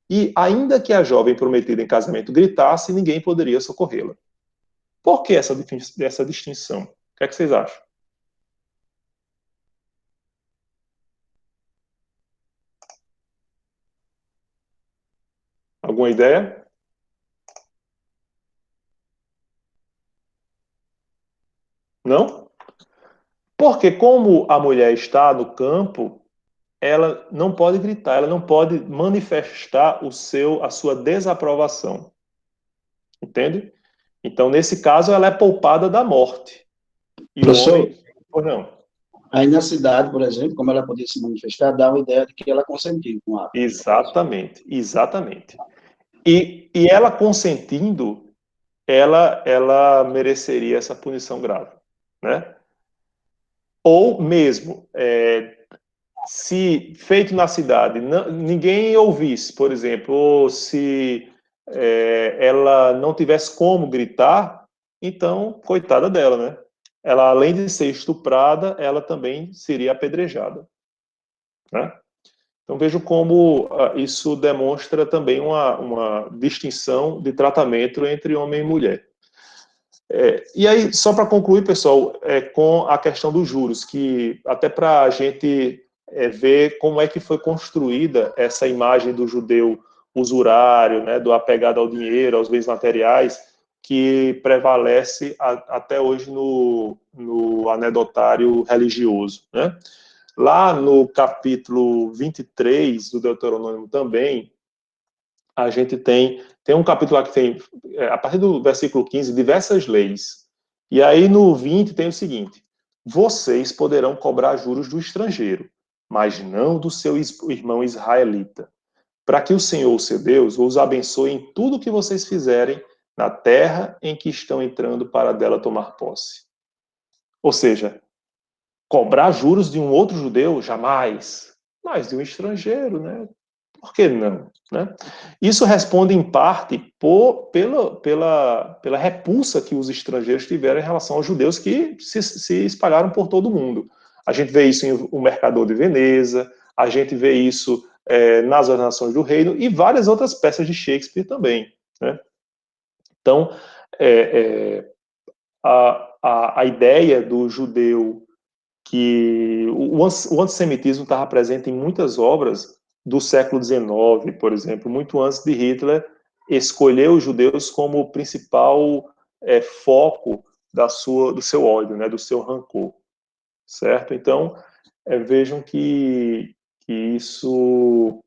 S1: e, ainda que a jovem prometida em casamento gritasse, ninguém poderia socorrê-la. Por que essa distinção? O que é que vocês acham? Alguma ideia? Não? Porque como a mulher está no campo, ela não pode gritar, ela não pode manifestar a sua desaprovação. Entende? Então, nesse caso, ela é poupada da morte. E
S7: Professor,
S1: o homem... Ou não?
S7: aí na cidade, por exemplo, como ela podia se manifestar, dá uma ideia de que ela consentiu com o ato.
S1: Exatamente, exatamente. E ela consentindo, ela mereceria essa punição grave, né? Ou mesmo, se feito na cidade, ninguém ouvisse, por exemplo, ou se ela não tivesse como gritar, então, coitada dela, né? Ela, além de ser estuprada, ela também seria apedrejada, né? Então, vejo como isso demonstra também uma distinção de tratamento entre homem e mulher. E aí, só para concluir, pessoal, com a questão dos juros, que até para a gente ver como é que foi construída essa imagem do judeu usurário, né, do apegado ao dinheiro, aos bens materiais, que prevalece até hoje no anedotário religioso, né? Lá no capítulo 23 do Deuteronômio também, a gente tem um capítulo lá que tem, a partir do versículo 15, diversas leis. E aí no 20 tem o seguinte: vocês poderão cobrar juros do estrangeiro, mas não do seu irmão israelita, para que o Senhor, o seu Deus, os abençoe em tudo o que vocês fizerem na terra em que estão entrando para dela tomar posse. Ou seja, cobrar juros de um outro judeu, jamais, mas de um estrangeiro, né? Por que não? Né? Isso responde, em parte, pela repulsa que os estrangeiros tiveram em relação aos judeus que se espalharam por todo o mundo. A gente vê isso em O Mercador de Veneza, a gente vê isso nas Ordenações do Reino e várias outras peças de Shakespeare também. Né? Então, a ideia do judeu que o antissemitismo estava presente em muitas obras do século XIX, por exemplo, muito antes de Hitler escolher os judeus como o principal foco do seu ódio, né, do seu rancor, certo? Então, vejam que isso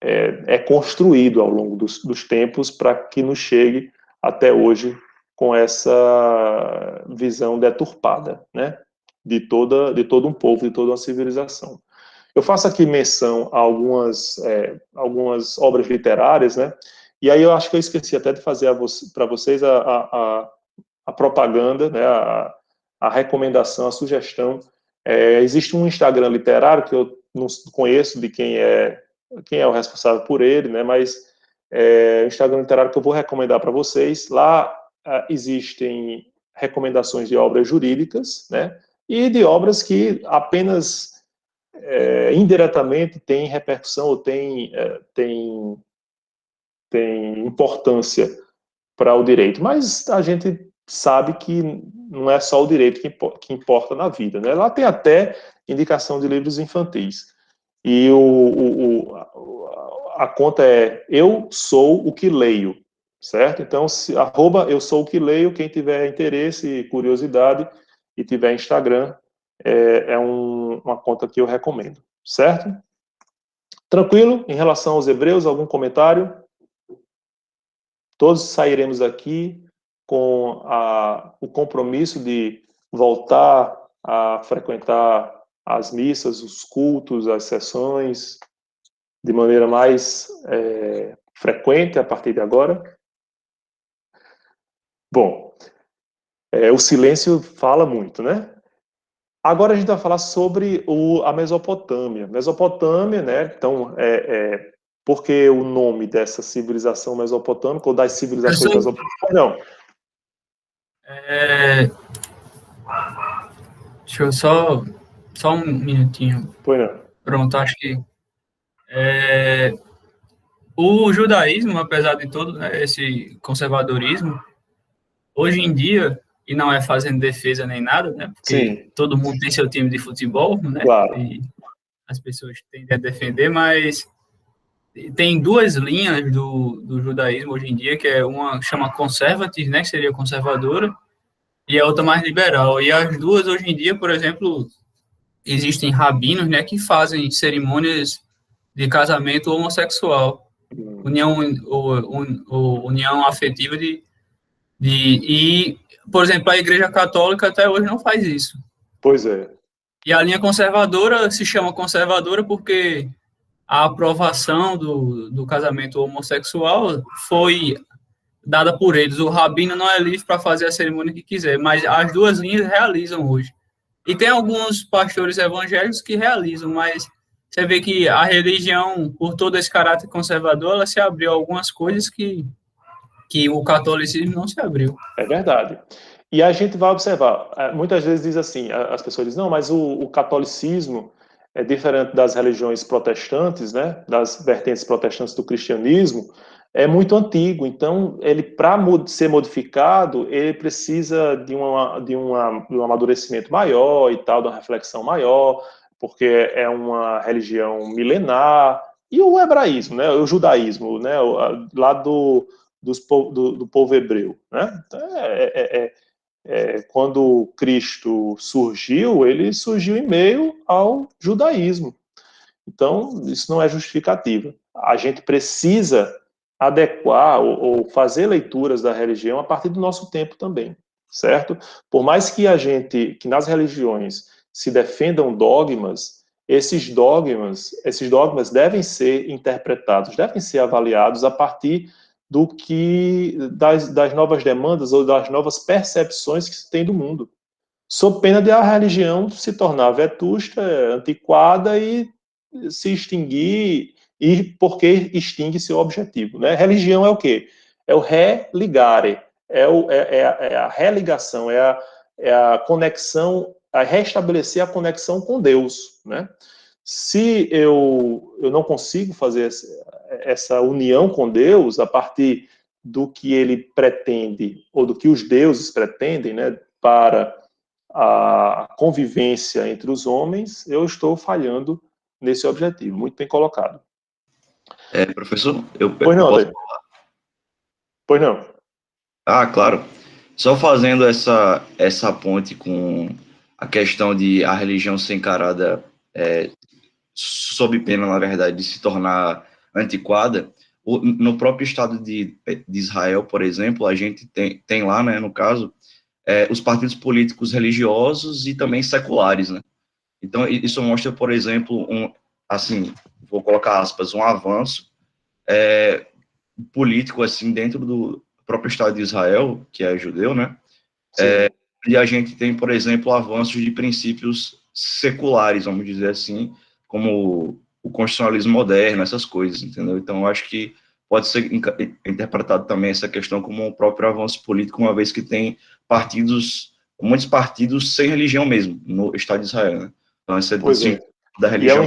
S1: é construído ao longo dos tempos para que nos chegue até hoje com essa visão deturpada, né, de todo um povo, de toda uma civilização. Eu faço aqui menção a algumas obras literárias, né, e aí eu acho que eu esqueci até de fazer para vocês a propaganda, né, a recomendação, a sugestão. Existe um Instagram literário que eu não conheço de quem é o responsável por ele, né, mas o Instagram literário que eu vou recomendar para vocês. Lá existem recomendações de obras jurídicas, né, e de obras que apenas indiretamente têm repercussão ou têm importância para o direito, mas a gente sabe que não é só o direito que importa na vida, né? Lá tem até indicação de livros infantis. E a conta é eu sou o que leio, certo? Então, @ eu sou o que leio, quem tiver interesse e curiosidade e tiver Instagram, uma conta que eu recomendo, certo? Tranquilo? Em relação aos Hebreus, algum comentário? Todos sairemos daqui com o compromisso de voltar a frequentar as missas, os cultos, as sessões, de maneira mais frequente a partir de agora. Bom, o silêncio fala muito, né? Agora a gente vai falar sobre a Mesopotâmia. Mesopotâmia, né? Então, por que o nome dessa civilização mesopotâmica ou das civilizações mesopotâmicas? Não.
S8: Deixa eu só um minutinho.
S1: Foi não.
S8: Pronto, acho que o judaísmo, apesar de todo, né, esse conservadorismo, hoje em dia, e não é fazendo defesa nem nada, né, porque
S1: Sim.
S8: todo mundo tem seu time de futebol, né,
S1: Claro.
S8: E as pessoas tendem a defender, mas tem duas linhas do judaísmo hoje em dia, que é uma que chama conservative, né, que seria conservadora, e a outra mais liberal. E as duas, hoje em dia, por exemplo, existem rabinos, né, que fazem cerimônias de casamento homossexual, união afetiva e, por exemplo, a Igreja Católica até hoje não faz isso.
S1: Pois é.
S8: E a linha conservadora se chama conservadora porque a aprovação do casamento homossexual foi dada por eles. O rabino não é livre para fazer a cerimônia que quiser, mas as duas linhas realizam hoje. E tem alguns pastores evangélicos que realizam, mas você vê que a religião, por todo esse caráter conservador, ela se abriu a algumas coisas que o catolicismo não se abriu.
S1: É verdade. E a gente vai observar, muitas vezes diz assim, as pessoas dizem, não, mas o catolicismo é diferente das religiões protestantes, né, das vertentes protestantes do cristianismo, é muito antigo, então ele, para ser modificado, ele precisa de um amadurecimento maior e tal, de uma reflexão maior, porque é uma religião milenar, e o hebraísmo, né, o judaísmo, né, lá do povo hebreu, né, então, quando Cristo surgiu, ele surgiu em meio ao judaísmo. Então, isso não é justificativa. A gente precisa adequar ou fazer leituras da religião a partir do nosso tempo também, certo? Por mais que que nas religiões se defendam dogmas, esses dogmas devem ser interpretados, devem ser avaliados a partir das novas demandas ou das novas percepções que se tem do mundo, sob pena de a religião se tornar vetusta, antiquada e se extinguir, e porque extingue seu objetivo, né? Religião é o quê? É o religare, é a religação, é a conexão, a restabelecer a conexão com Deus, né? Se eu não consigo fazer essa união com Deus a partir do que ele pretende, ou do que os deuses pretendem, né, para a convivência entre os homens, eu estou falhando nesse objetivo. Muito bem colocado.
S6: Professor,
S1: Pois não,
S6: posso...
S1: Adair. Pois não.
S6: Ah, claro. Só fazendo essa ponte com a questão de a religião ser encarada sob pena, na verdade, de se tornar antiquada. No próprio Estado de Israel, por exemplo, a gente tem lá, né, no caso, os partidos políticos religiosos e também seculares, né? Então, isso mostra, por exemplo, assim, vou colocar aspas, um avanço político, assim, dentro do próprio Estado de Israel, que é judeu, né? E a gente tem, por exemplo, avanços de princípios seculares, vamos dizer assim, como o constitucionalismo moderno, essas coisas, entendeu? Então, eu acho que pode ser interpretado também essa questão como um próprio avanço político, uma vez que tem muitos partidos sem religião mesmo, no Estado de Israel, né? Então, essa
S1: Pois é.
S6: da
S1: E
S6: religião...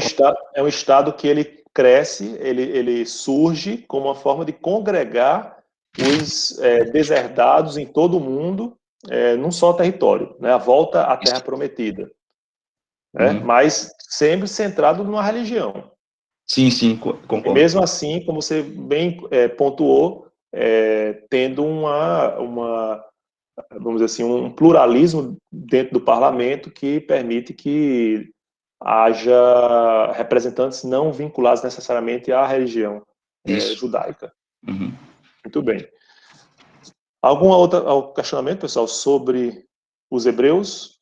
S1: é um estado que ele cresce, ele surge como uma forma de congregar os deserdados em todo o mundo, num só território, né? A volta à Terra Prometida. Né? Mas sempre centrado numa religião.
S6: Sim, concordo.
S1: E mesmo assim, como você bem pontuou, tendo vamos dizer assim, um pluralismo dentro do parlamento que permite que haja representantes não vinculados necessariamente à religião judaica. Muito bem. Algum questionamento, pessoal, sobre os hebreus?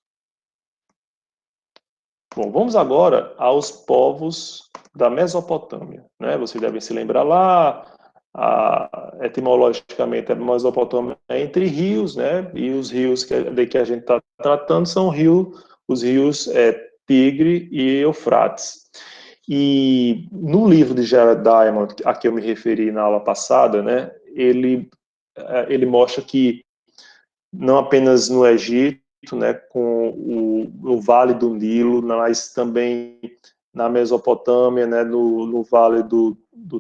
S1: Bom, vamos agora aos povos da Mesopotâmia, né? Vocês devem se lembrar lá, etimologicamente, a Mesopotâmia é entre rios, né? E os rios que a gente está tratando são os rios Tigre e Eufrates. E no livro de Jared Diamond, a que eu me referi na aula passada, né? Ele mostra que não apenas no Egito, né, com o Vale do Nilo, mas também na Mesopotâmia, né, no Vale do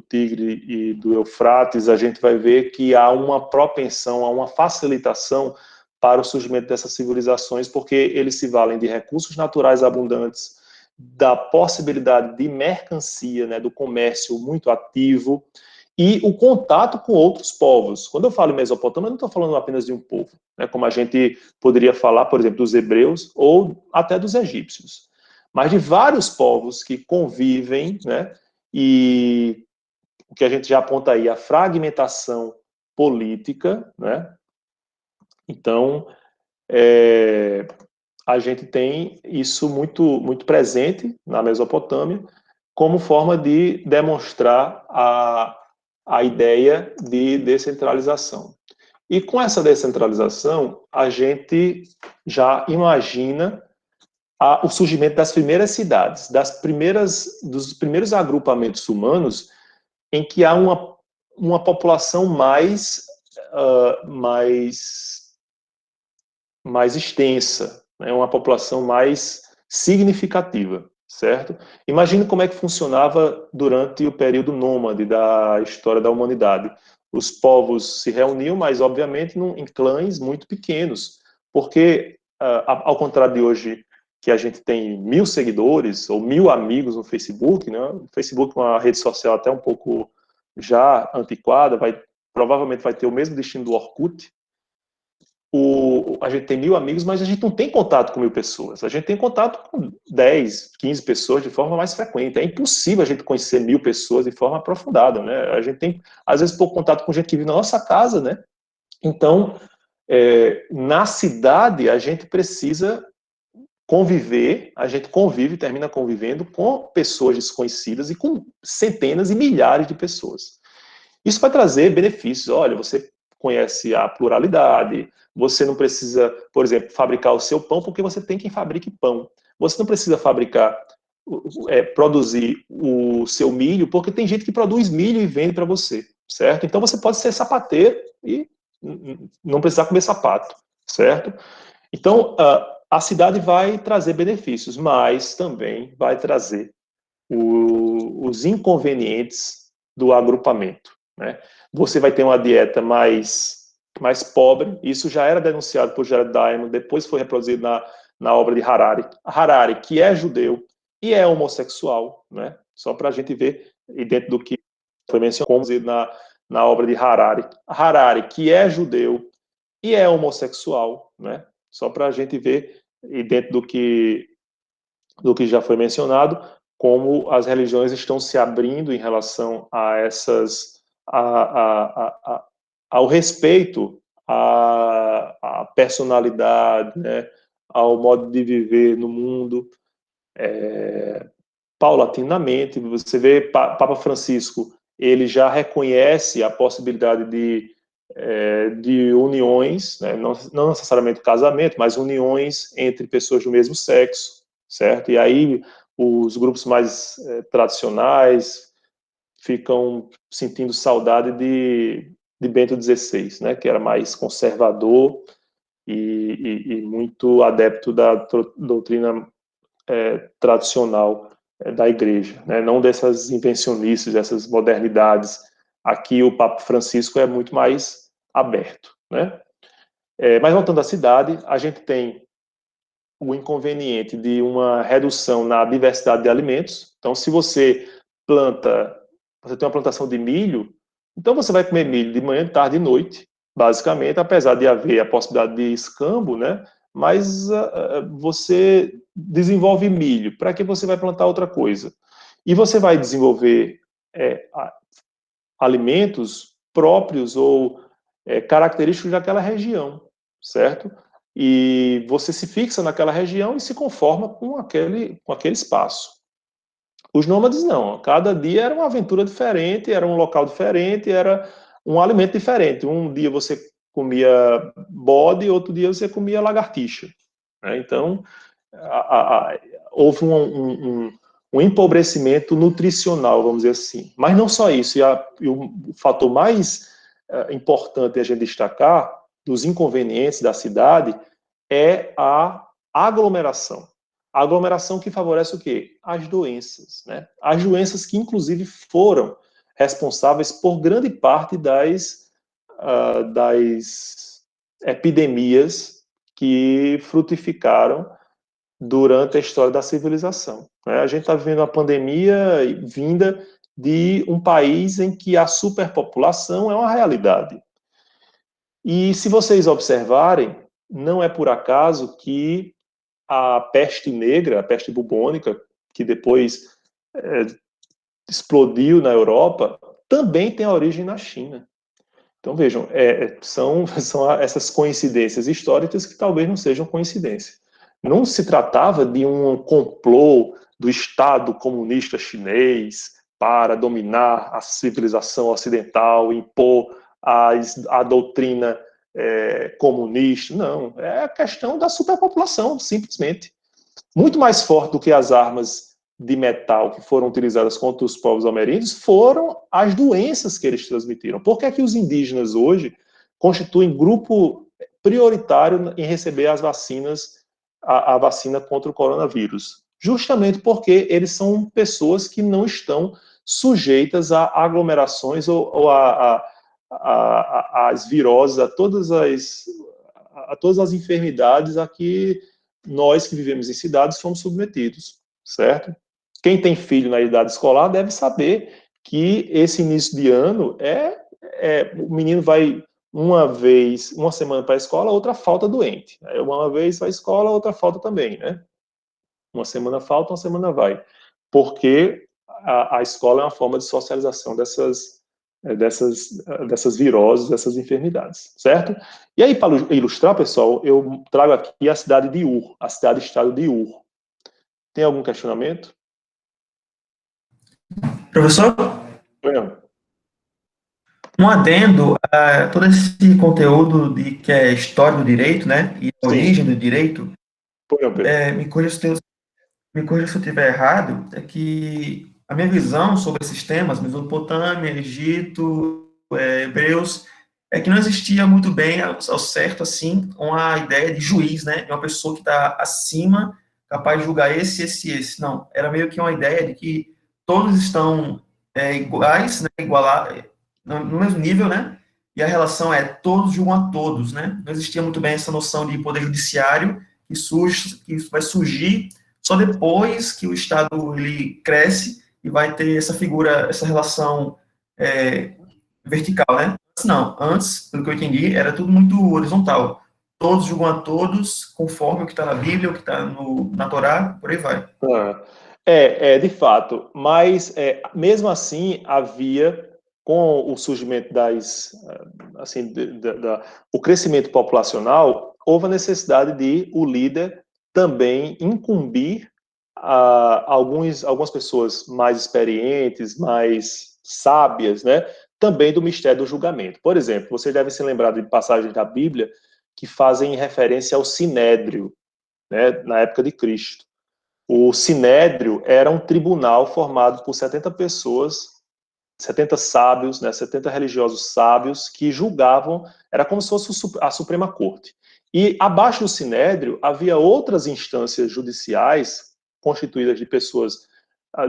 S1: Tigre e do Eufrates, a gente vai ver que há uma propensão, há uma facilitação para o surgimento dessas civilizações, porque eles se valem de recursos naturais abundantes, da possibilidade de mercancia, né, do comércio muito ativo, e o contato com outros povos. Quando eu falo em Mesopotâmia, eu não estou falando apenas de um povo, né, como a gente poderia falar, por exemplo, dos hebreus ou até dos egípcios, mas de vários povos que convivem, né, e o que a gente já aponta aí, a fragmentação política, né. Então, a gente tem isso muito, muito presente na Mesopotâmia, como forma de demonstrar a ideia de descentralização. E com essa descentralização, a gente já imagina o surgimento das primeiras cidades, dos primeiros agrupamentos humanos em que há uma população mais extensa, né? Uma população mais significativa, certo? Imagine como é que funcionava durante o período nômade da história da humanidade. Os povos se reuniam, mas obviamente em clãs muito pequenos, porque ao contrário de hoje, que a gente tem 1000 seguidores ou 1000 amigos no Facebook, né? O Facebook é uma rede social até um pouco já antiquada, provavelmente vai ter o mesmo destino do Orkut. A gente tem 1000 amigos, mas a gente não tem contato com 1000 pessoas. A gente tem contato com 10, 15 pessoas de forma mais frequente. É impossível a gente conhecer 1000 pessoas de forma aprofundada, né? A gente tem, às vezes, pouco contato com gente que vive na nossa casa, né? Então, na cidade, a gente precisa conviver, a gente termina convivendo com pessoas desconhecidas e com centenas e milhares de pessoas. Isso vai trazer benefícios. Olha, você conhece a pluralidade, você não precisa, por exemplo, fabricar o seu pão porque você tem quem fabrique pão. Você não precisa produzir o seu milho porque tem gente que produz milho e vende para você, certo? Então você pode ser sapateiro e não precisar comer sapato, certo? Então, a cidade vai trazer benefícios, mas também vai trazer os inconvenientes do agrupamento, né? Você vai ter uma dieta mais pobre, isso já era denunciado por Jared Diamond, depois foi reproduzido na obra de Harari. Harari, que é judeu e é homossexual, né? Só para a gente ver, e dentro do que foi mencionado na obra de Harari. Harari, que é judeu e é homossexual, né? Só para a gente ver, e dentro do que já foi mencionado, como as religiões estão se abrindo em relação a ao respeito à personalidade, né, ao modo de viver no mundo, paulatinamente. Você vê Papa Francisco, ele já reconhece a possibilidade de uniões, né, não necessariamente casamento, mas uniões entre pessoas do mesmo sexo, certo? E aí os grupos mais tradicionais ficam sentindo saudade de Bento XVI, né, que era mais conservador e muito adepto da doutrina tradicional da igreja, né, não dessas invencionices, dessas modernidades. Aqui o Papa Francisco é muito mais aberto, né? Mas voltando à cidade, a gente tem o inconveniente de uma redução na diversidade de alimentos. Então, se você tem uma plantação de milho, então você vai comer milho de manhã, de tarde e noite, basicamente, apesar de haver a possibilidade de escambo, né? Mas você desenvolve milho, para que você vai plantar outra coisa? E você vai desenvolver alimentos próprios ou característicos daquela região, certo? E você se fixa naquela região e se conforma com aquele espaço. Os nômades não, cada dia era uma aventura diferente, era um local diferente, era um alimento diferente. Um dia você comia bode, outro dia você comia lagartixa, né? Então, houve um empobrecimento nutricional, vamos dizer assim. Mas não só isso, e o fator mais importante a gente destacar dos inconvenientes da cidade é a aglomeração. A aglomeração que favorece o quê? As doenças, né? As doenças que, inclusive, foram responsáveis por grande parte das epidemias que frutificaram durante a história da civilização, né? A gente está vivendo uma pandemia vinda de um país em que a superpopulação é uma realidade. E se vocês observarem, não é por acaso que a peste negra, a peste bubônica, que depois explodiu na Europa, também tem origem na China. Então, vejam, são essas coincidências históricas que talvez não sejam coincidências. Não se tratava de um complô do Estado comunista chinês para dominar a civilização ocidental, impor a doutrina comunista. Não, é a questão da superpopulação, simplesmente. Muito mais forte do que as armas de metal que foram utilizadas contra os povos ameríndios foram as doenças que eles transmitiram. Por que é que os indígenas hoje constituem grupo prioritário em receber as vacinas, a vacina contra o coronavírus? Justamente porque eles são pessoas que não estão sujeitas a aglomerações ou às viroses, a todas as enfermidades a que nós que vivemos em cidades fomos submetidos, certo? Quem tem filho na idade escolar deve saber que esse início de ano o menino vai uma semana para a escola, outra falta doente. Aí uma vez vai à escola, outra falta também, né? Uma semana falta, uma semana vai. Porque a escola é uma forma de socialização dessas viroses, dessas enfermidades, certo? E aí, para ilustrar, pessoal, eu trago aqui a cidade de Ur, a cidade-estado de Ur. Tem algum questionamento?
S3: Professor?
S1: Não.
S3: Um adendo a todo esse conteúdo que é história do direito, né, e a origem do direito, me corrija se eu estiver errado, é que a minha visão sobre esses temas, Mesopotâmia, Egito, Hebreus, é que não existia muito bem, ao certo, assim, uma ideia de juiz, né, de uma pessoa que está acima, capaz de julgar esse. Não, era meio que uma ideia de que todos estão iguais, né, no mesmo nível, né, e a relação é todos julgam a todos, né, não existia muito bem essa noção de poder judiciário que vai surgir só depois que o Estado ele cresce e vai ter essa figura, essa relação vertical, né? Não, antes, pelo que eu entendi, era tudo muito horizontal. Todos julgam a todos, conforme o que está na Bíblia, o que está na Torá, por aí vai.
S1: De fato, mas mesmo assim havia, com o surgimento o crescimento populacional, houve a necessidade de o líder também incumbir algumas pessoas mais experientes, mais sábias, né, também do mistério do julgamento. Por exemplo, você deve se lembrar de passagens da Bíblia que fazem referência ao Sinédrio, né, na época de Cristo. O Sinédrio era um tribunal formado por 70 pessoas, 70 sábios, né, 70 religiosos sábios que julgavam, era como se fosse a Suprema Corte. E abaixo do Sinédrio havia outras instâncias judiciais constituídas de pessoas,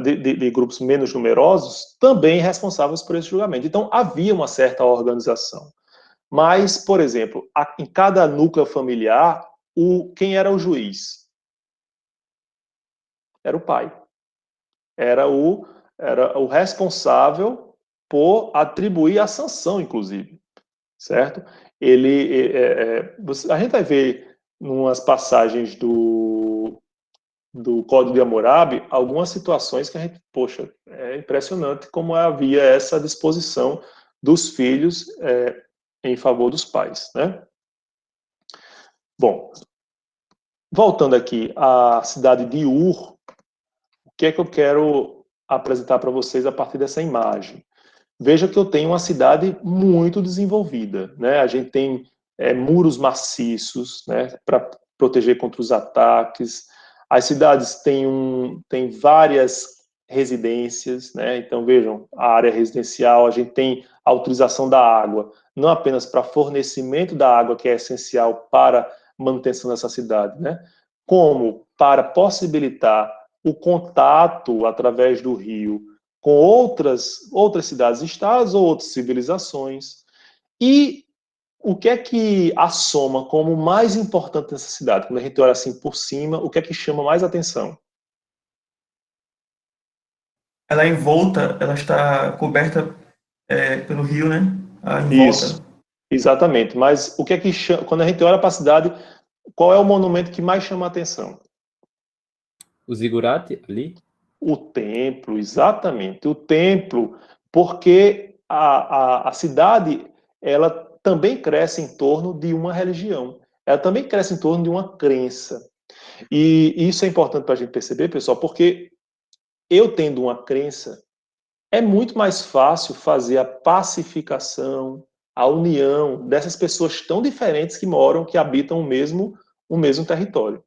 S1: de grupos menos numerosos, também responsáveis por esse julgamento. Então havia uma certa organização. Mas, por exemplo, em cada núcleo familiar, quem era o juiz? Era o pai. Era o responsável por atribuir a sanção, inclusive, certo? A gente vai ver numas passagens do Código de Hammurabi algumas situações que a gente, poxa, é impressionante como havia essa disposição dos filhos em favor dos pais, né? Bom, voltando aqui à cidade de Ur, o que é que eu quero apresentar para vocês a partir dessa imagem? Veja que eu tenho uma cidade muito desenvolvida, né? A gente tem muros maciços, né, para proteger contra os ataques. As cidades têm várias residências, né? Então vejam, a área residencial, a gente tem a utilização da água, não apenas para fornecimento da água, que é essencial para a manutenção dessa cidade, né? Como para possibilitar o contato através do rio com outras cidades, estados ou outras civilizações. E o que é que assoma como mais importante nessa cidade? Quando a gente olha assim por cima, o que é que chama mais atenção?
S3: Ela é envolta, ela está coberta pelo rio, né?
S1: Isso, exatamente. Mas o que é que chama, quando a gente olha para a cidade, qual é o monumento que mais chama a atenção?
S9: O zigurate ali?
S1: O templo, exatamente. O templo, porque a cidade, ela também cresce em torno de uma religião. Ela também cresce em torno de uma crença. E isso é importante para a gente perceber, pessoal, porque eu tendo uma crença, é muito mais fácil fazer a pacificação, a união dessas pessoas tão diferentes que habitam o mesmo território,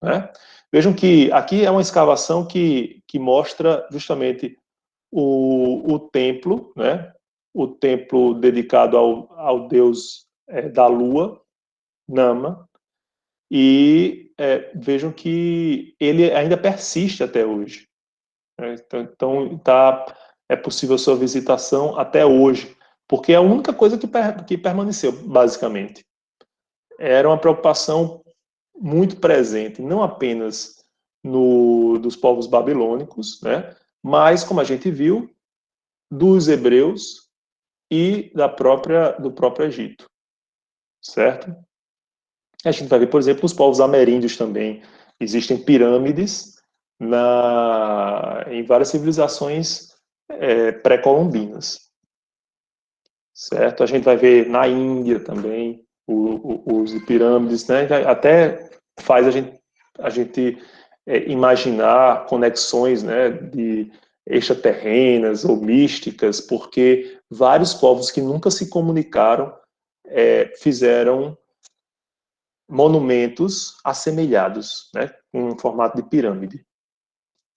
S1: né? Vejam que aqui é uma escavação que mostra justamente o templo, né? O templo dedicado ao deus da lua, Nama, e vejam que ele ainda persiste até hoje. Né? Então é possível sua visitação até hoje, porque é a única coisa que permaneceu, basicamente. Era uma preocupação muito presente, não apenas dos povos babilônicos, né, mas, como a gente viu, dos hebreus e do próprio Egito, certo? A gente vai ver, por exemplo, os povos ameríndios também. Existem pirâmides em várias civilizações pré-colombinas, certo? A gente vai ver na Índia também os pirâmides, né? Até faz a gente imaginar conexões, né, de extraterrenas ou místicas, porque vários povos que nunca se comunicaram fizeram monumentos assemelhados, né, com um formato de pirâmide.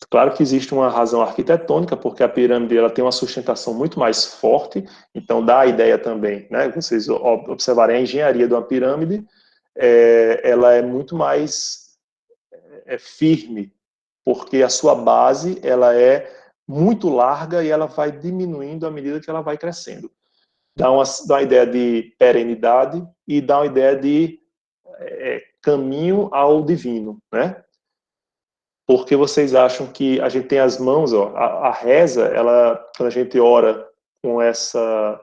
S1: Claro que existe uma razão arquitetônica, porque a pirâmide ela tem uma sustentação muito mais forte, então dá a ideia também, né? Vocês observarem a engenharia de uma pirâmide, ela é muito mais firme, porque a sua base ela é muito larga e ela vai diminuindo à medida que ela vai crescendo. Dá uma ideia de perenidade e dá uma ideia de caminho ao divino, né? Porque vocês acham que a gente tem as mãos, ó, a reza, quando a gente ora com essa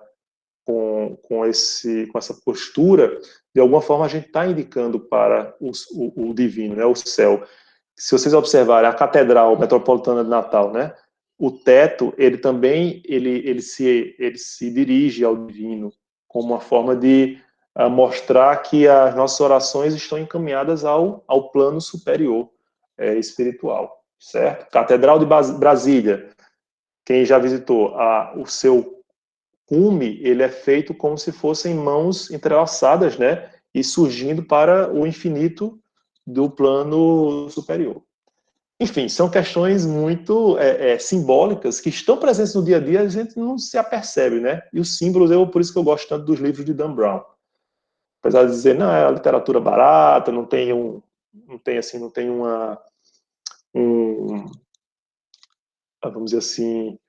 S1: postura, de alguma forma a gente está indicando para o divino, né, o céu. Se vocês observarem a Catedral Metropolitana de Natal, né, o teto, ele também ele se dirige ao divino como uma forma de mostrar que as nossas orações estão encaminhadas ao plano superior espiritual, certo? Catedral de Brasília, quem já visitou, o seu cume, ele é feito como se fossem mãos entrelaçadas, né, e surgindo para o infinito do plano superior. Enfim, são questões muito simbólicas que estão presentes no dia a dia, a gente não se apercebe, né? E os símbolos, por isso que eu gosto tanto dos livros de Dan Brown. Apesar de dizer, não, é a literatura barata, não tem vamos dizer assim,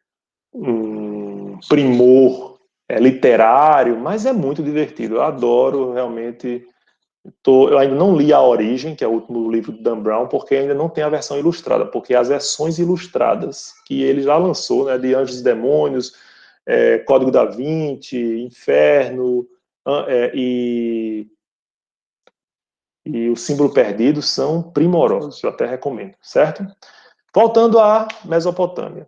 S1: um primor literário, mas é muito divertido. Eu adoro, realmente. Eu ainda não li A Origem, que é o último livro do Dan Brown, porque ainda não tem a versão ilustrada, porque as versões ilustradas que ele já lançou, né, de Anjos e Demônios, Código da Vinci, Inferno e O Símbolo Perdido, são primorosos, eu até recomendo, certo? Voltando à Mesopotâmia.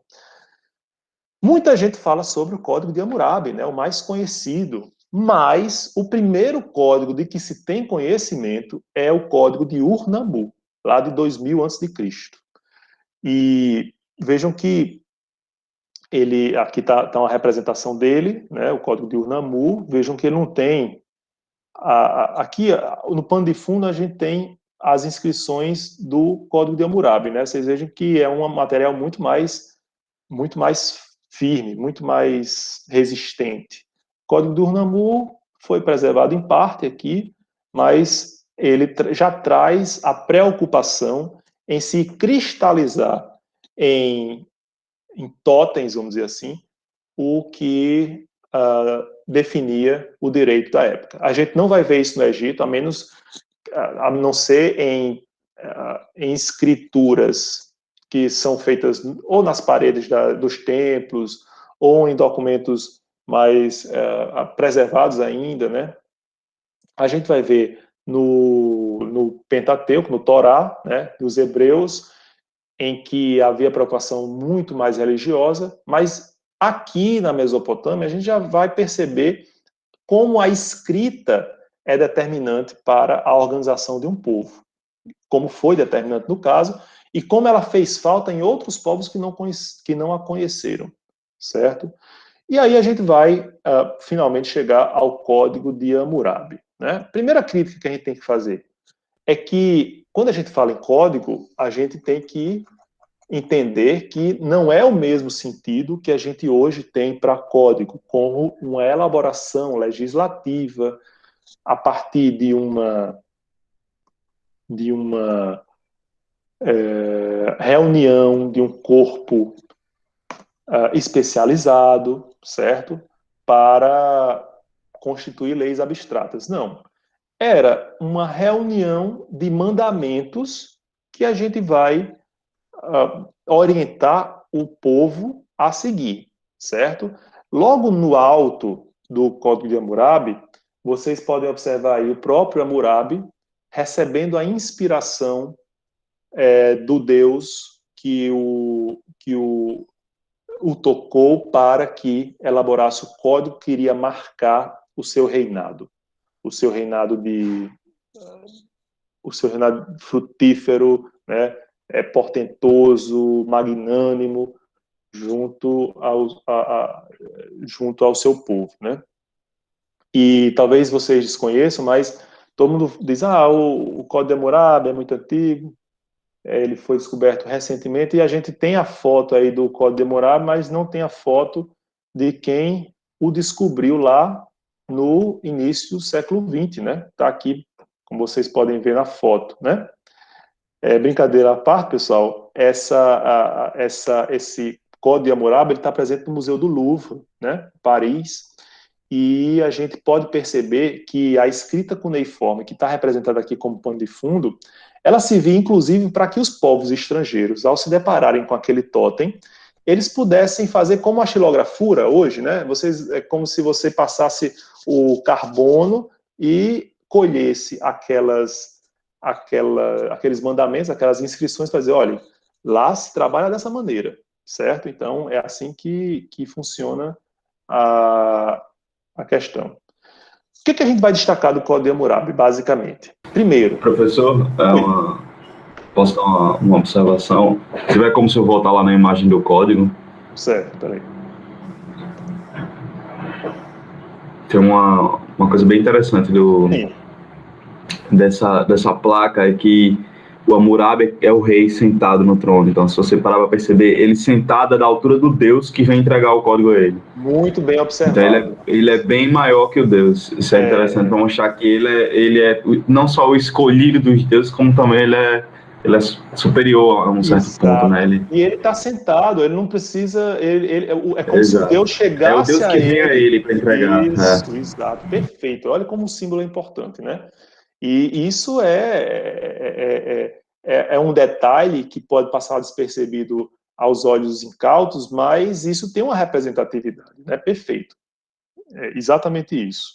S1: Muita gente fala sobre o Código de Hammurabi, né, o mais conhecido, mas o primeiro código de que se tem conhecimento é o Código de Ur-Nammu, lá de 2000 a.C. E vejam que aqui está uma representação dele, né, o Código de Ur-Nammu. Vejam que ele não tem... aqui, no pano de fundo, a gente tem as inscrições do Código de Hammurabi, né? Vocês vejam que é um material muito mais firme, muito mais resistente. O Código de Ur-Nammu foi preservado em parte aqui, mas ele já traz a preocupação em se cristalizar em totens, vamos dizer assim, o que definia o direito da época. A gente não vai ver isso no Egito, a não ser em escrituras que são feitas ou nas paredes dos templos, ou em documentos mais preservados ainda, né? A gente vai ver no Pentateuco, no Torá, né, dos hebreus, em que havia preocupação muito mais religiosa, mas aqui na Mesopotâmia a gente já vai perceber como a escrita é determinante para a organização de um povo, como foi determinante no caso, e como ela fez falta em outros povos que não a conheceram, certo? E aí a gente vai finalmente chegar ao Código de Hammurabi, né? Primeira crítica que a gente tem que fazer é que, quando a gente fala em código, a gente tem que entender que não é o mesmo sentido que a gente hoje tem para código, como uma elaboração legislativa a partir de uma reunião de um corpo especializado, certo? Para constituir leis abstratas. Não. Era uma reunião de mandamentos que a gente vai orientar o povo a seguir, certo? Logo no alto do Código de Hammurabi, vocês podem observar aí o próprio Hammurabi recebendo a inspiração do Deus que o tocou para que elaborasse o código que iria marcar o seu reinado frutífero, né, portentoso, magnânimo, junto ao seu povo, né? E talvez vocês desconheçam, mas todo mundo diz, o Código de Hammurabi é muito antigo, ele foi descoberto recentemente, e a gente tem a foto aí do Código de Hammurabi, mas não tem a foto de quem o descobriu lá no início do século XX, né? Está aqui, como vocês podem ver na foto, né? Brincadeira à parte, pessoal, esse Código de Hammurabi está presente no Museu do Louvre, né? Paris, e a gente pode perceber que a escrita cuneiforme, que está representada aqui como pano de fundo, ela servia, inclusive, para que os povos estrangeiros, ao se depararem com aquele totem, eles pudessem fazer como a xilografura hoje, né? É como se você passasse o carbono e colhesse aqueles mandamentos, aquelas inscrições para dizer, olha, lá se trabalha dessa maneira, certo? Então, é assim que funciona a questão. O que a gente vai destacar do Código de Hammurabi, basicamente? Primeiro...
S2: Professor, posso dar uma observação? Se tiver como se eu voltar lá na imagem do código.
S1: Certo, peraí.
S2: Tem uma coisa bem interessante dessa placa, é que o Hammurabi é o rei sentado no trono. Então, se você parar para perceber, ele sentado é da altura do Deus que vem entregar o código a ele.
S1: Muito bem observado.
S2: Então, ele é bem maior que o Deus. Isso é interessante para mostrar que ele é não só o escolhido dos deuses, como também ele é superior a um certo ponto, né?
S1: E ele está sentado, ele não precisa... é como se Deus chegasse a ele.
S2: É o Deus que vem a ele para entregar.
S1: Isso, exato. Perfeito. Olha como o símbolo é importante, né? E isso é um detalhe que pode passar despercebido aos olhos incautos, mas isso tem uma representatividade, né? Perfeito. É exatamente isso.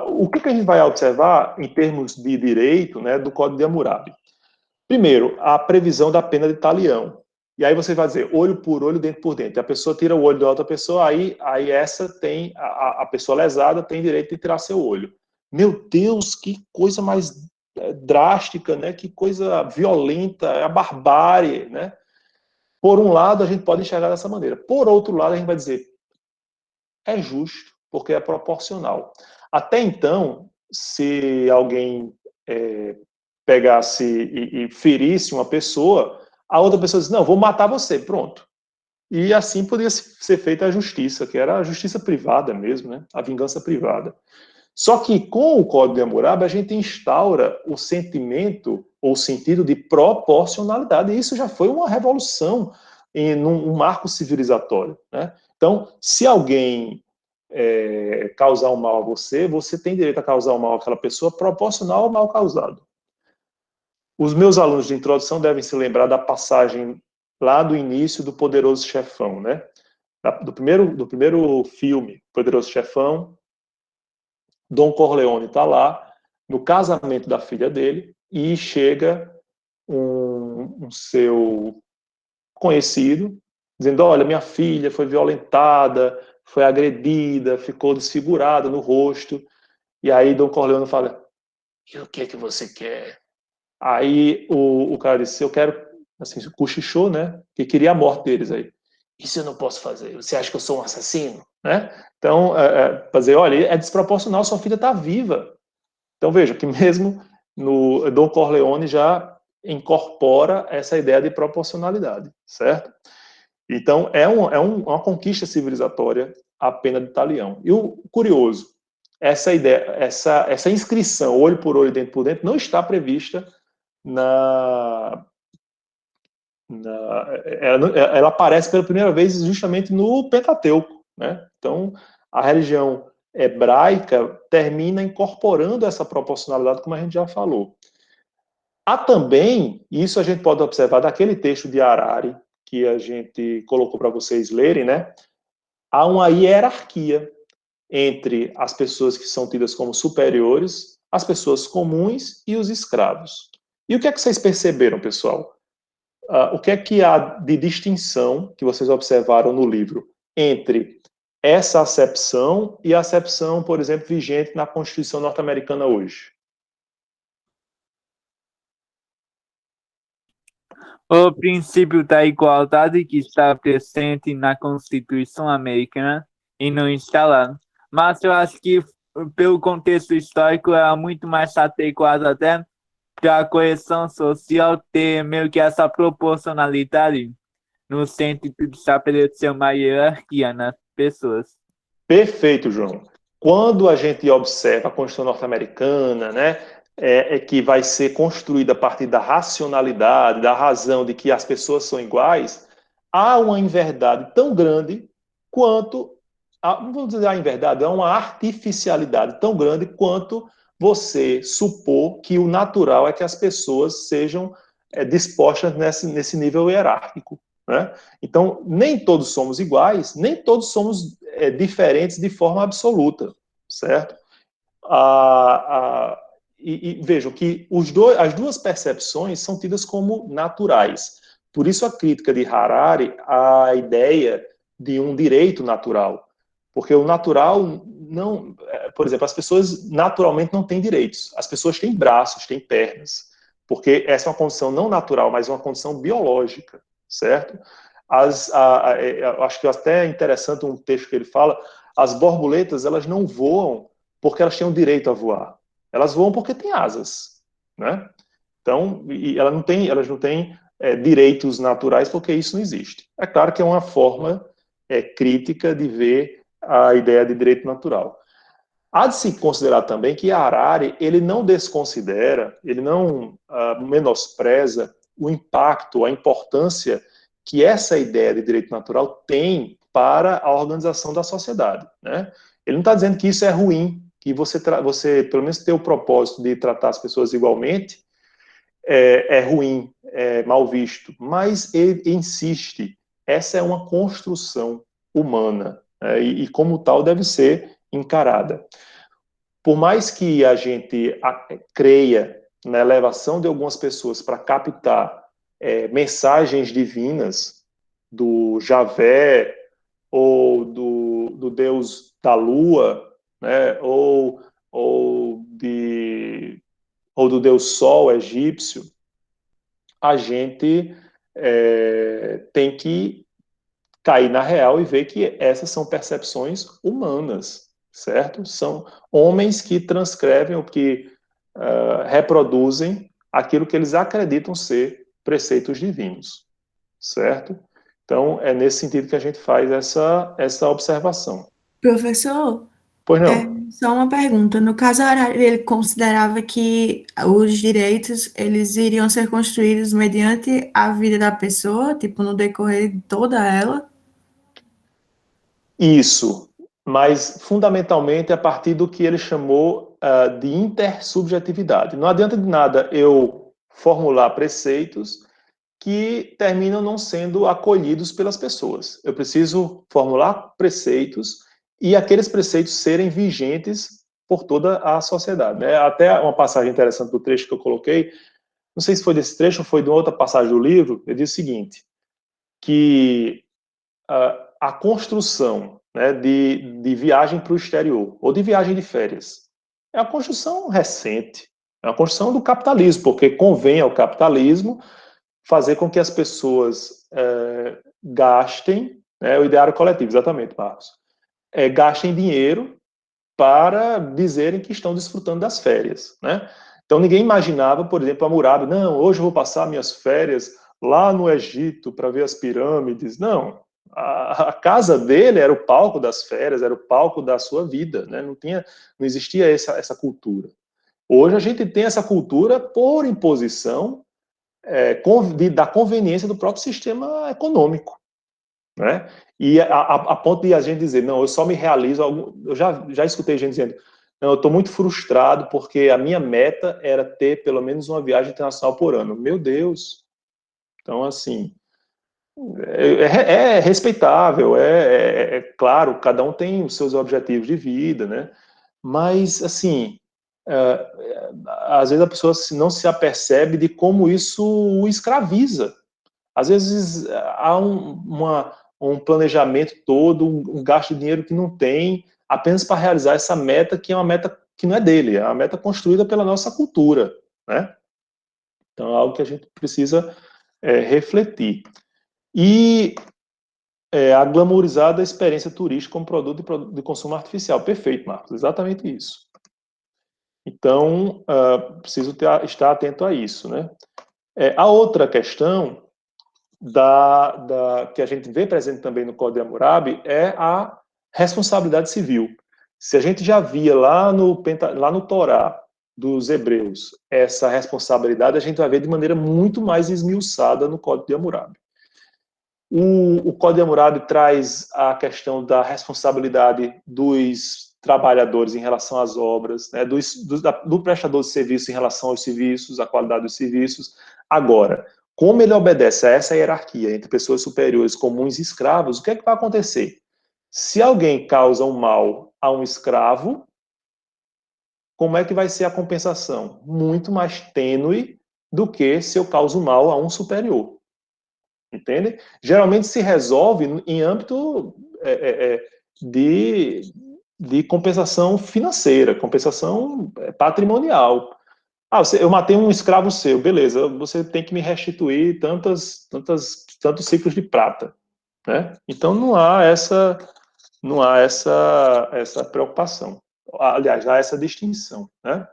S1: O que a gente vai observar em termos de direito, né, do Código de Hammurabi? Primeiro, a previsão da pena de talião. E aí você vai dizer olho por olho, dente por dente. A pessoa tira o olho da outra pessoa, aí essa tem, a pessoa lesada tem direito de tirar seu olho. Meu Deus, que coisa mais drástica, né? Que coisa violenta, a barbárie, né? Por um lado, a gente pode enxergar dessa maneira. Por outro lado, a gente vai dizer, é justo, porque é proporcional. Até então, se alguém pegasse e ferisse uma pessoa, a outra pessoa diz, não, vou matar você, pronto. E assim poderia ser feita a justiça, que era a justiça privada mesmo, né? A vingança privada. Só que com o Código de Hammurabi a gente instaura o sentimento ou sentido de proporcionalidade, e isso já foi uma revolução num marco civilizatório, né? Então, se alguém causar um mal a você, você tem direito a causar um mal àquela pessoa proporcional ao mal causado. Os meus alunos de introdução devem se lembrar da passagem lá do início do Poderoso Chefão, né? Do primeiro filme, Poderoso Chefão. Dom Corleone está lá, no casamento da filha dele, e chega um seu conhecido, dizendo, olha, minha filha foi violentada, foi agredida, ficou desfigurada no rosto. E aí Dom Corleone fala, e o que você quer? Aí o cara disse, eu quero, assim, cochichou, né, que queria a morte deles aí. Isso eu não posso fazer, você acha que eu sou um assassino? Né? Então, fazer, olha, é desproporcional, sua filha está viva. Então, veja que mesmo no Dom Corleone já incorpora essa ideia de proporcionalidade, certo? Então, é uma conquista civilizatória a pena de talião. E o curioso, essa ideia, essa inscrição, olho por olho, dente por dente, não está prevista ela aparece pela primeira vez justamente no Pentateuco, né? Então, a religião hebraica termina incorporando essa proporcionalidade, como a gente já falou. Há também, isso a gente pode observar daquele texto de Harari, que a gente colocou para vocês lerem, né? Há uma hierarquia entre as pessoas que são tidas como superiores, as pessoas comuns e os escravos. E o que é que vocês perceberam, pessoal? O que é que há de distinção que vocês observaram no livro entre essa acepção e a acepção, por exemplo, vigente na Constituição norte-americana hoje?
S10: O princípio da igualdade que está presente na Constituição americana e não está lá. Mas eu acho que, pelo contexto histórico, é muito mais adequado até para a coesão social ter meio que essa proporcionalidade no sentido de estabelecer uma hierarquia nas pessoas.
S1: Perfeito, João. Quando a gente observa a Constituição norte-americana, né, que vai ser construída a partir da racionalidade, da razão de que as pessoas são iguais, há uma inverdade tão grande quanto, não vou dizer a inverdade, é uma artificialidade tão grande quanto você supor que o natural é que as pessoas sejam dispostas nesse nível hierárquico. né? Então, nem todos somos iguais, nem todos somos diferentes de forma absoluta, certo? E vejam que as duas percepções são tidas como naturais. Por isso a crítica de Harari à ideia de um direito natural. Porque o natural não... Por exemplo, as pessoas naturalmente não têm direitos. As pessoas têm braços, têm pernas. Porque essa é uma condição não natural, mas uma condição biológica, certo? Eu acho que até é interessante um texto que ele fala, as borboletas, elas não voam porque elas têm o direito a voar. Elas voam porque têm asas, né? Então, elas não têm direitos naturais porque isso não existe. É claro que é uma forma crítica de ver a ideia de direito natural. Há de se considerar também que Harari, ele não desconsidera, ele não menospreza o impacto, a importância que essa ideia de direito natural tem para a organização da sociedade, né? Ele não está dizendo que isso é ruim, que você pelo menos ter o propósito de tratar as pessoas igualmente, é ruim, é mal visto, mas ele insiste, essa é uma construção humana, né, e como tal deve ser encarada. Por mais que a gente creia na elevação de algumas pessoas para captar mensagens divinas do Javé ou do Deus da Lua, né, ou do Deus Sol egípcio, a gente tem que cair na real e ver que essas são percepções humanas, certo? São homens que transcrevem ou que reproduzem aquilo que eles acreditam ser preceitos divinos, certo? Então, é nesse sentido que a gente faz essa observação.
S4: Professor,
S1: Pois não.
S4: só uma pergunta. No caso, Harari, ele considerava que os direitos eles iriam ser construídos mediante a vida da pessoa, tipo, no decorrer de toda ela?
S1: Isso, mas fundamentalmente a partir do que ele chamou de intersubjetividade. Não adianta de nada eu formular preceitos que terminam não sendo acolhidos pelas pessoas. Eu preciso formular preceitos e aqueles preceitos serem vigentes por toda a sociedade, né? Até uma passagem interessante do trecho que eu coloquei, não sei se foi desse trecho ou foi de outra passagem do livro, ele diz o seguinte, que a construção, né, de viagem para o exterior, ou de viagem de férias, é uma construção recente, é uma construção do capitalismo, porque convém ao capitalismo fazer com que as pessoas gastem, o ideário coletivo, exatamente, Marcos, gastem dinheiro para dizerem que estão desfrutando das férias, né? Então ninguém imaginava, por exemplo, Hammurabi, não, hoje eu vou passar minhas férias lá no Egito para ver as pirâmides. Não, a casa dele era o palco das férias, era o palco da sua vida, né? Não existia essa cultura. Hoje a gente tem essa cultura por imposição da conveniência do próprio sistema econômico, né? E a ponto de a gente dizer, não, eu só me realizo, eu já escutei gente dizendo, não, eu estou muito frustrado porque a minha meta era ter pelo menos uma viagem internacional por ano. Meu Deus! Então, assim, é respeitável, claro, cada um tem os seus objetivos de vida, né? Mas, assim, às vezes a pessoa não se apercebe de como isso o escraviza. Às vezes há um planejamento todo, um gasto de dinheiro que não tem, apenas para realizar essa meta, que é uma meta que não é dele, é uma meta construída pela nossa cultura, né? Então é algo que a gente precisa refletir. E a glamourizada experiência turística como produto de consumo artificial. Perfeito, Marcos, exatamente isso. Então, preciso estar atento a isso, né? A outra questão que a gente vê presente também no Código de Hammurabi é a responsabilidade civil. Se a gente já via lá no Torá dos hebreus essa responsabilidade, a gente vai ver de maneira muito mais esmiuçada no Código de Hammurabi. O Código de Hammurabi traz a questão da responsabilidade dos trabalhadores em relação às obras, né, do prestador de serviço em relação aos serviços, a qualidade dos serviços. Agora, como ele obedece a essa hierarquia entre pessoas superiores, comuns e escravos, o que é que vai acontecer? Se alguém causa um mal a um escravo, como é que vai ser a compensação? Muito mais tênue do que se eu causo mal a um superior. Entende? Geralmente se resolve em âmbito de compensação financeira, compensação patrimonial. Eu matei um escravo seu, beleza, você tem que me restituir tantos ciclos de prata, né? Então não há essa preocupação. Aliás, há essa distinção, né?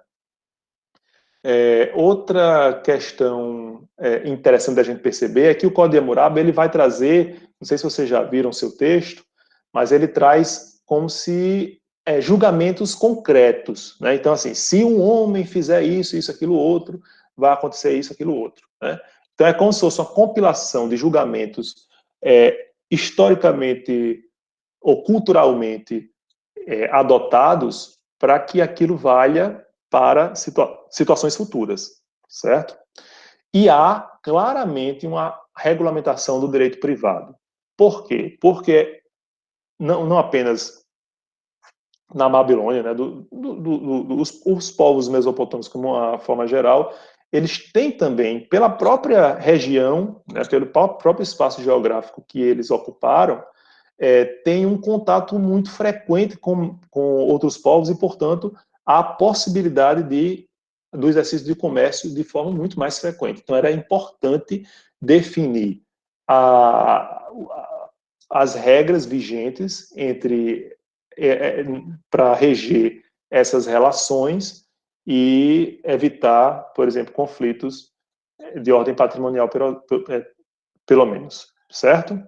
S1: Outra questão interessante da gente perceber é que o Código de Hammurabi ele vai trazer, não sei se vocês já viram o seu texto, mas ele traz como se julgamentos concretos, né? Então, assim, se um homem fizer isso, isso, aquilo, outro, vai acontecer isso, aquilo, outro, né? Então, é como se fosse uma compilação de julgamentos historicamente ou culturalmente adotados para que aquilo valha para situações futuras, certo? E há claramente uma regulamentação do direito privado. Por quê? Porque não apenas na Babilônia, né, os povos mesopotâmicos, como uma forma geral, eles têm também, pela própria região, né, pelo próprio espaço geográfico que eles ocuparam, tem um contato muito frequente com outros povos e, portanto, há a possibilidade do exercício de comércio de forma muito mais frequente. Então, era importante definir as regras vigentes para reger essas relações e evitar, por exemplo, conflitos de ordem patrimonial, pelo menos, certo?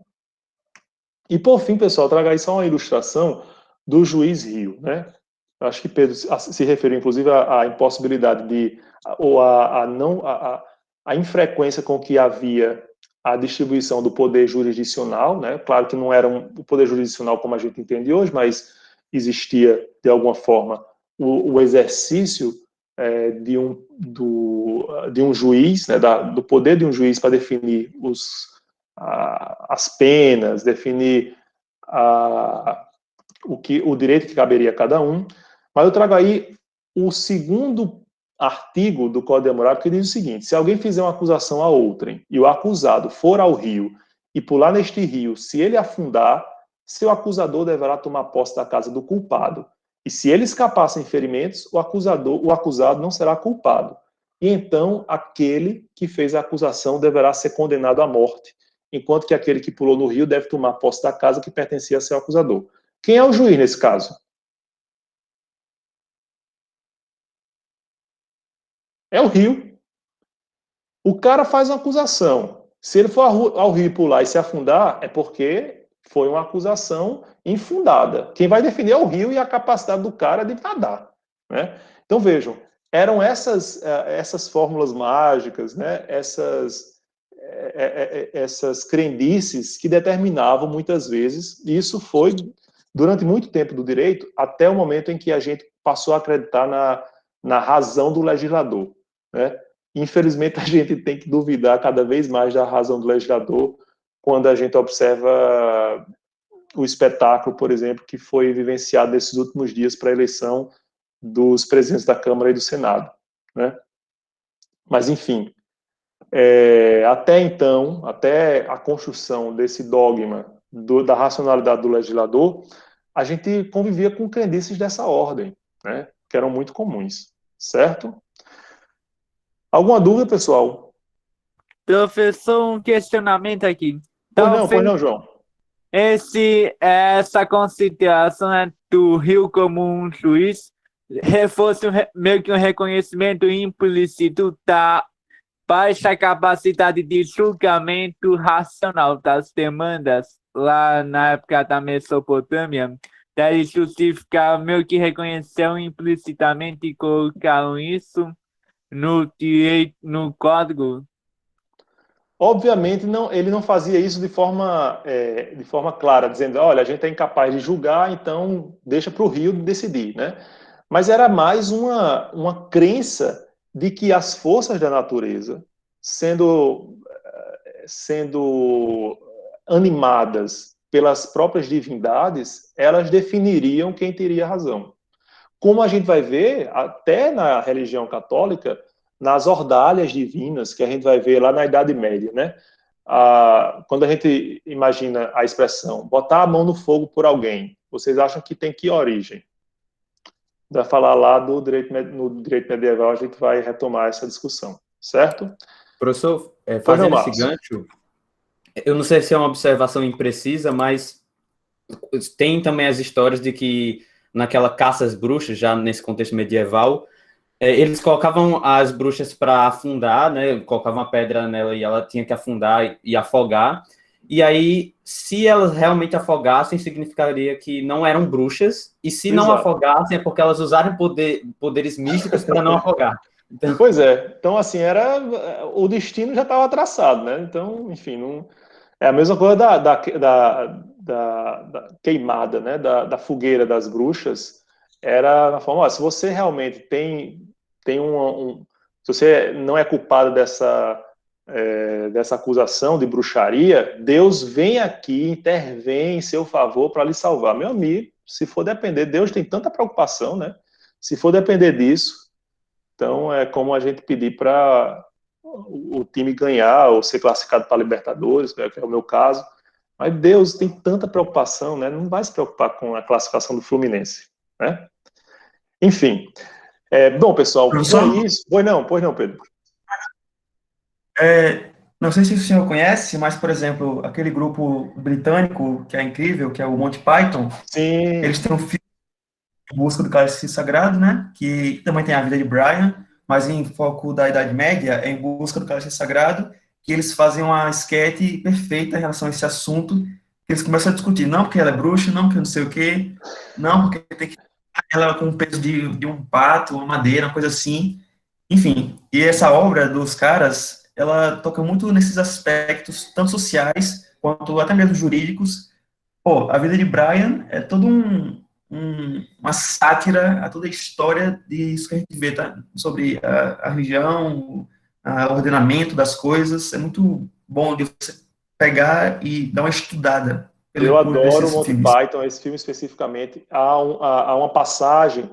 S1: E, por fim, pessoal, trago aí só uma ilustração do juiz Rio, né? Acho que Pedro se referiu, inclusive, à impossibilidade ou a infrequência com que havia a distribuição do poder jurisdicional, né? Claro que não era o poder jurisdicional como a gente entende hoje, mas existia, de alguma forma, o exercício de um juiz, né? Do poder de um juiz para definir as penas, definir o direito que caberia a cada um. Mas eu trago aí o segundo artigo do Código de Hammurabi, que diz o seguinte: se alguém fizer uma acusação a outrem e o acusado for ao rio e pular neste rio, se ele afundar, seu acusador deverá tomar posse da casa do culpado. E se ele escapar sem ferimentos, o acusado não será culpado. E então aquele que fez a acusação deverá ser condenado à morte, enquanto que aquele que pulou no rio deve tomar posse da casa que pertencia a seu acusador. Quem é o juiz nesse caso? É o rio. O cara faz uma acusação. Se ele for ao rio pular e se afundar, é porque foi uma acusação infundada. Quem vai definir é o rio e a capacidade do cara de nadar, né? Então, vejam, eram essas fórmulas mágicas, né? Essas crendices que determinavam muitas vezes, e isso foi durante muito tempo do direito, até o momento em que a gente passou a acreditar na razão do legislador, né? Infelizmente, a gente tem que duvidar cada vez mais da razão do legislador quando a gente observa o espetáculo, por exemplo, que foi vivenciado nesses últimos dias para a eleição dos presidentes da Câmara e do Senado, né? Mas, enfim, até então, até a construção desse dogma da racionalidade do legislador, a gente convivia com crendices dessa ordem, né? Que eram muito comuns, certo? Alguma dúvida, pessoal?
S10: Professor, um questionamento aqui.
S1: Pois não, João.
S10: Essa consideração do Rio como um juiz reforça meio que um reconhecimento implícito da baixa capacidade de julgamento racional das demandas lá na época da Mesopotâmia. Daí justificar meio que reconheceram implicitamente e colocaram isso no direito, no código.
S1: Obviamente, ele não fazia isso de forma clara, dizendo, olha, a gente é incapaz de julgar, então deixa para o Rio decidir, né? Mas era mais uma crença de que as forças da natureza, sendo sendo animadas pelas próprias divindades, elas definiriam quem teria razão. Como a gente vai ver, até na religião católica, nas ordalhas divinas, que a gente vai ver lá na Idade Média, né? Quando a gente imagina a expressão botar a mão no fogo por alguém, vocês acham que tem que origem? Vai falar lá no direito medieval, a gente vai retomar essa discussão, certo?
S9: Professor, fazendo esse gancho, eu não sei se é uma observação imprecisa, mas tem também as histórias de que naquela caça às bruxas, já nesse contexto medieval, eles colocavam as bruxas para afundar, né? Colocavam uma pedra nela e ela tinha que afundar e afogar. E aí, se elas realmente afogassem, significaria que não eram bruxas. E se não afogassem, é porque elas usaram poderes místicos para não afogar.
S1: Então... Pois é. Então, assim, o destino já estava traçado, né? Então, enfim, não... é a mesma coisa da queimada, né? Da fogueira das bruxas. Era na forma, se você realmente tem se você não é culpado dessa acusação de bruxaria, Deus vem aqui, intervém em seu favor para lhe salvar. Meu amigo, se for depender, Deus tem tanta preocupação, né? Se for depender disso, então é como a gente pedir para o time ganhar ou ser classificado para Libertadores, que é o meu caso. Mas Deus tem tanta preocupação, né? Não vai se preocupar com a classificação do Fluminense, né? Enfim. Bom, pessoal, foi isso. Pois não, Pedro.
S3: Não sei se o senhor conhece, mas, por exemplo, aquele grupo britânico que é incrível, que é o Monty Python.
S1: Sim.
S3: Eles têm um filme Em Busca do Cálice Sagrado, né? Que também tem a vida de Brian, mas em foco da Idade Média, é Em Busca do Cálice Sagrado, que eles fazem uma esquete perfeita em relação a esse assunto, que eles começam a discutir, não porque ela é bruxa, não porque não sei o quê, não porque tem que ela com o peso de um pato, uma madeira, uma coisa assim. Enfim, e essa obra dos caras, ela toca muito nesses aspectos, tanto sociais, quanto até mesmo jurídicos. Pô, a vida de Brian é todo uma sátira a toda a história disso que a gente vê, tá? Sobre a religião, o ordenamento das coisas. É muito bom de você pegar e dar uma estudada.
S1: Eu adoro o Monty Python, esse filme especificamente. Há uma passagem,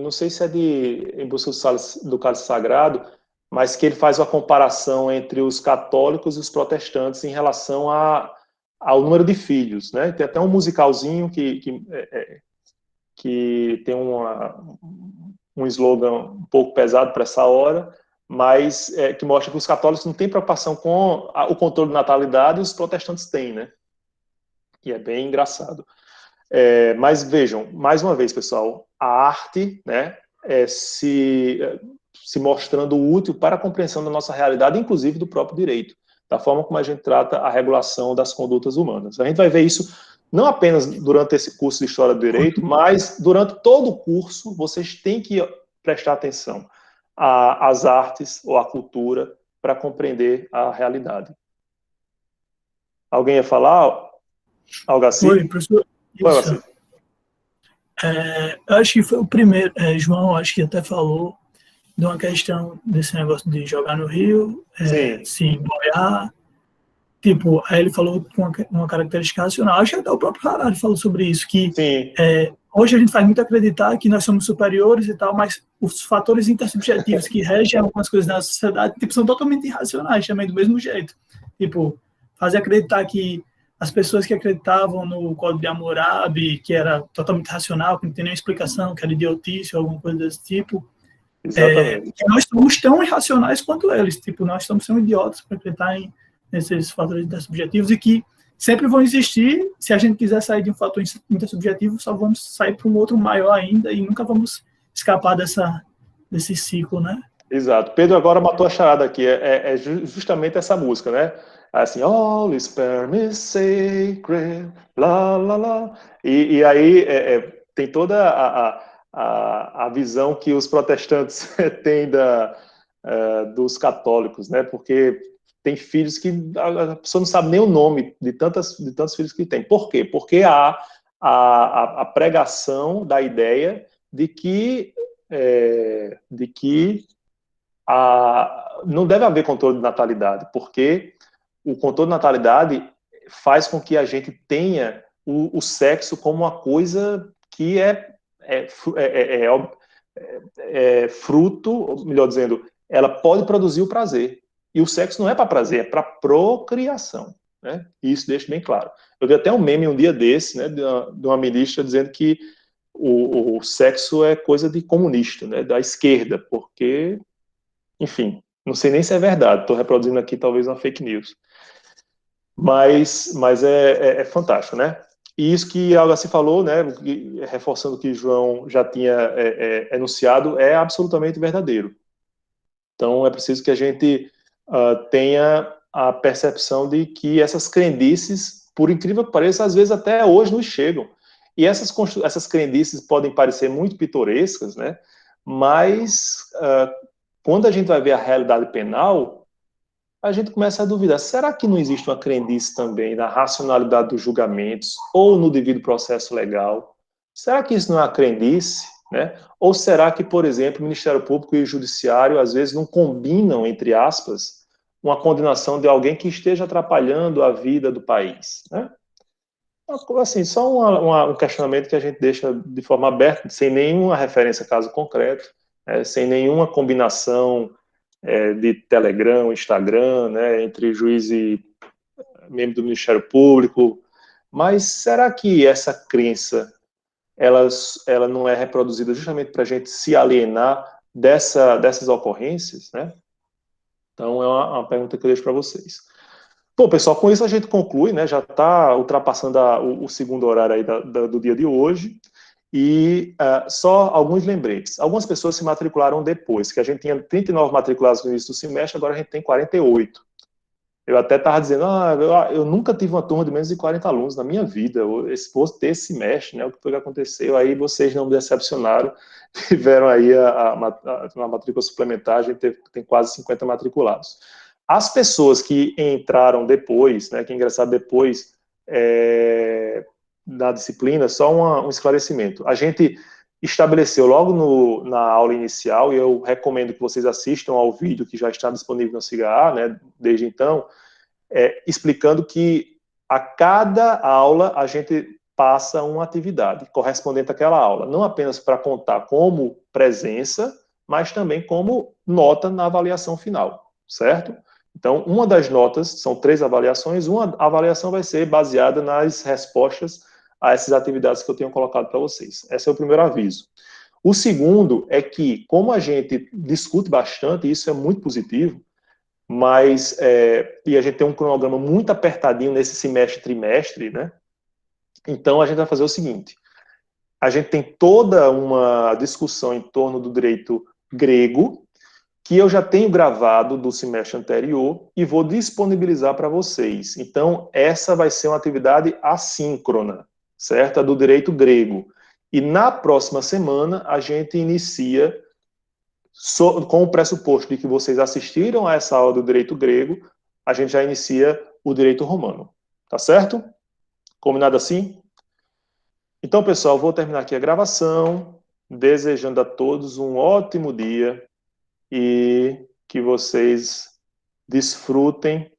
S1: não sei se é de Em Busca do Cálice Sagrado, mas que ele faz uma comparação entre os católicos e os protestantes em relação ao número de filhos, né? Tem até um musicalzinho que tem um slogan um pouco pesado para essa hora, mas que mostra que os católicos não têm preocupação com o controle de natalidade e os protestantes têm, né? E é bem engraçado. Mas vejam, mais uma vez, pessoal, a arte, né, se mostrando útil para a compreensão da nossa realidade, inclusive do próprio direito, da forma como a gente trata a regulação das condutas humanas. A gente vai ver isso não apenas durante esse curso de História do Direito, mas durante todo o curso, vocês têm que prestar atenção às artes ou à cultura para compreender a realidade. Alguém ia falar? Algo assim?
S11: Oi, professor.
S1: Oi,
S11: eu acho que foi o primeiro, João, acho que até falou de uma questão desse negócio de jogar no rio, se boiar. Tipo, aí ele falou com uma característica racional. Acho que até o próprio Harari falou sobre isso, que hoje a gente faz muito acreditar que nós somos superiores e tal, mas os fatores intersubjetivos que regem algumas coisas na sociedade são totalmente irracionais, também do mesmo jeito. Tipo, fazer acreditar que as pessoas que acreditavam no Código de Hammurabi, que era totalmente racional, que não tem nenhuma explicação, que era idiotice ou alguma coisa desse tipo, que nós somos tão irracionais quanto eles. Tipo, nós estamos sendo idiotas para acreditar nesses fatores intersubjetivos e que sempre vão existir. Se a gente quiser sair de um fator intersubjetivo, só vamos sair para um outro maior ainda e nunca vamos escapar desse ciclo, né?
S1: Exato. Pedro agora matou a charada aqui. É justamente essa música, né? Assim, all is permis sacred, lá, lá, lá. E aí tem toda a visão que os protestantes têm dos católicos, né? Porque tem filhos que a pessoa não sabe nem o nome de tantos filhos que tem. Por quê? Porque há a pregação da ideia de que não deve haver controle de natalidade, porque o controle de natalidade faz com que a gente tenha o sexo como uma coisa que é fruto, melhor dizendo, ela pode produzir o prazer. E o sexo não é para prazer, é para procriação. Né? E isso deixa bem claro. Eu vi até um meme um dia desse, né, de uma ministra dizendo que o sexo é coisa de comunista, né, da esquerda, porque, enfim, não sei nem se é verdade, estou reproduzindo aqui talvez uma fake news. Mas é fantástico, né? E isso que a Algaci falou, né, reforçando o que João já tinha enunciado, é absolutamente verdadeiro. Então, é preciso que a gente tenha a percepção de que essas crendices, por incrível que pareça, às vezes até hoje nos chegam. E essas crendices podem parecer muito pitorescas, né? Mas quando a gente vai ver a realidade penal, a gente começa a duvidar, será que não existe uma crendice também na racionalidade dos julgamentos ou no devido processo legal? Será que isso não é uma crendice? Né? Ou será que, por exemplo, o Ministério Público e o Judiciário às vezes não combinam, entre aspas, uma condenação de alguém que esteja atrapalhando a vida do país? Né? Assim, só um questionamento que a gente deixa de forma aberta, sem nenhuma referência a caso concreto, sem nenhuma combinação de Telegram, Instagram, né, entre juiz e membro do Ministério Público. Mas será que essa crença ela não é reproduzida justamente para a gente se alienar dessas ocorrências? Né? Então, é uma pergunta que eu deixo para vocês. Bom, pessoal, com isso a gente conclui, né? Já está ultrapassando o segundo horário aí do dia de hoje. E só alguns lembretes. Algumas pessoas se matricularam depois, que a gente tinha 39 matriculados no início do semestre, agora a gente tem 48. Eu até estava dizendo, eu nunca tive uma turma de menos de 40 alunos na minha vida, esse semestre, né, o que foi que aconteceu, aí vocês não me decepcionaram, tiveram aí a matrícula suplementar, a gente tem quase 50 matriculados. As pessoas que entraram depois, né, que ingressaram depois da disciplina, só um esclarecimento. A gente estabeleceu logo na aula inicial, e eu recomendo que vocês assistam ao vídeo que já está disponível no SIGA, né, desde então, explicando que a cada aula a gente passa uma atividade correspondente àquela aula, não apenas para contar como presença, mas também como nota na avaliação final, certo? Então, uma das notas, são 3 avaliações, uma avaliação vai ser baseada nas respostas a essas atividades que eu tenho colocado para vocês. Esse é o primeiro aviso. O segundo é que, como a gente discute bastante, e isso é muito positivo, mas, e a gente tem um cronograma muito apertadinho nesse semestre-trimestre, né? Então, a gente vai fazer o seguinte, a gente tem toda uma discussão em torno do direito grego, que eu já tenho gravado do semestre anterior e vou disponibilizar para vocês. Então, essa vai ser uma atividade assíncrona, certo? A do direito grego. E na próxima semana, a gente inicia, com o pressuposto de que vocês assistiram a essa aula do direito grego, a gente já inicia o direito romano. Tá certo? Combinado assim? Então, pessoal, vou terminar aqui a gravação, desejando a todos um ótimo dia, e que vocês desfrutem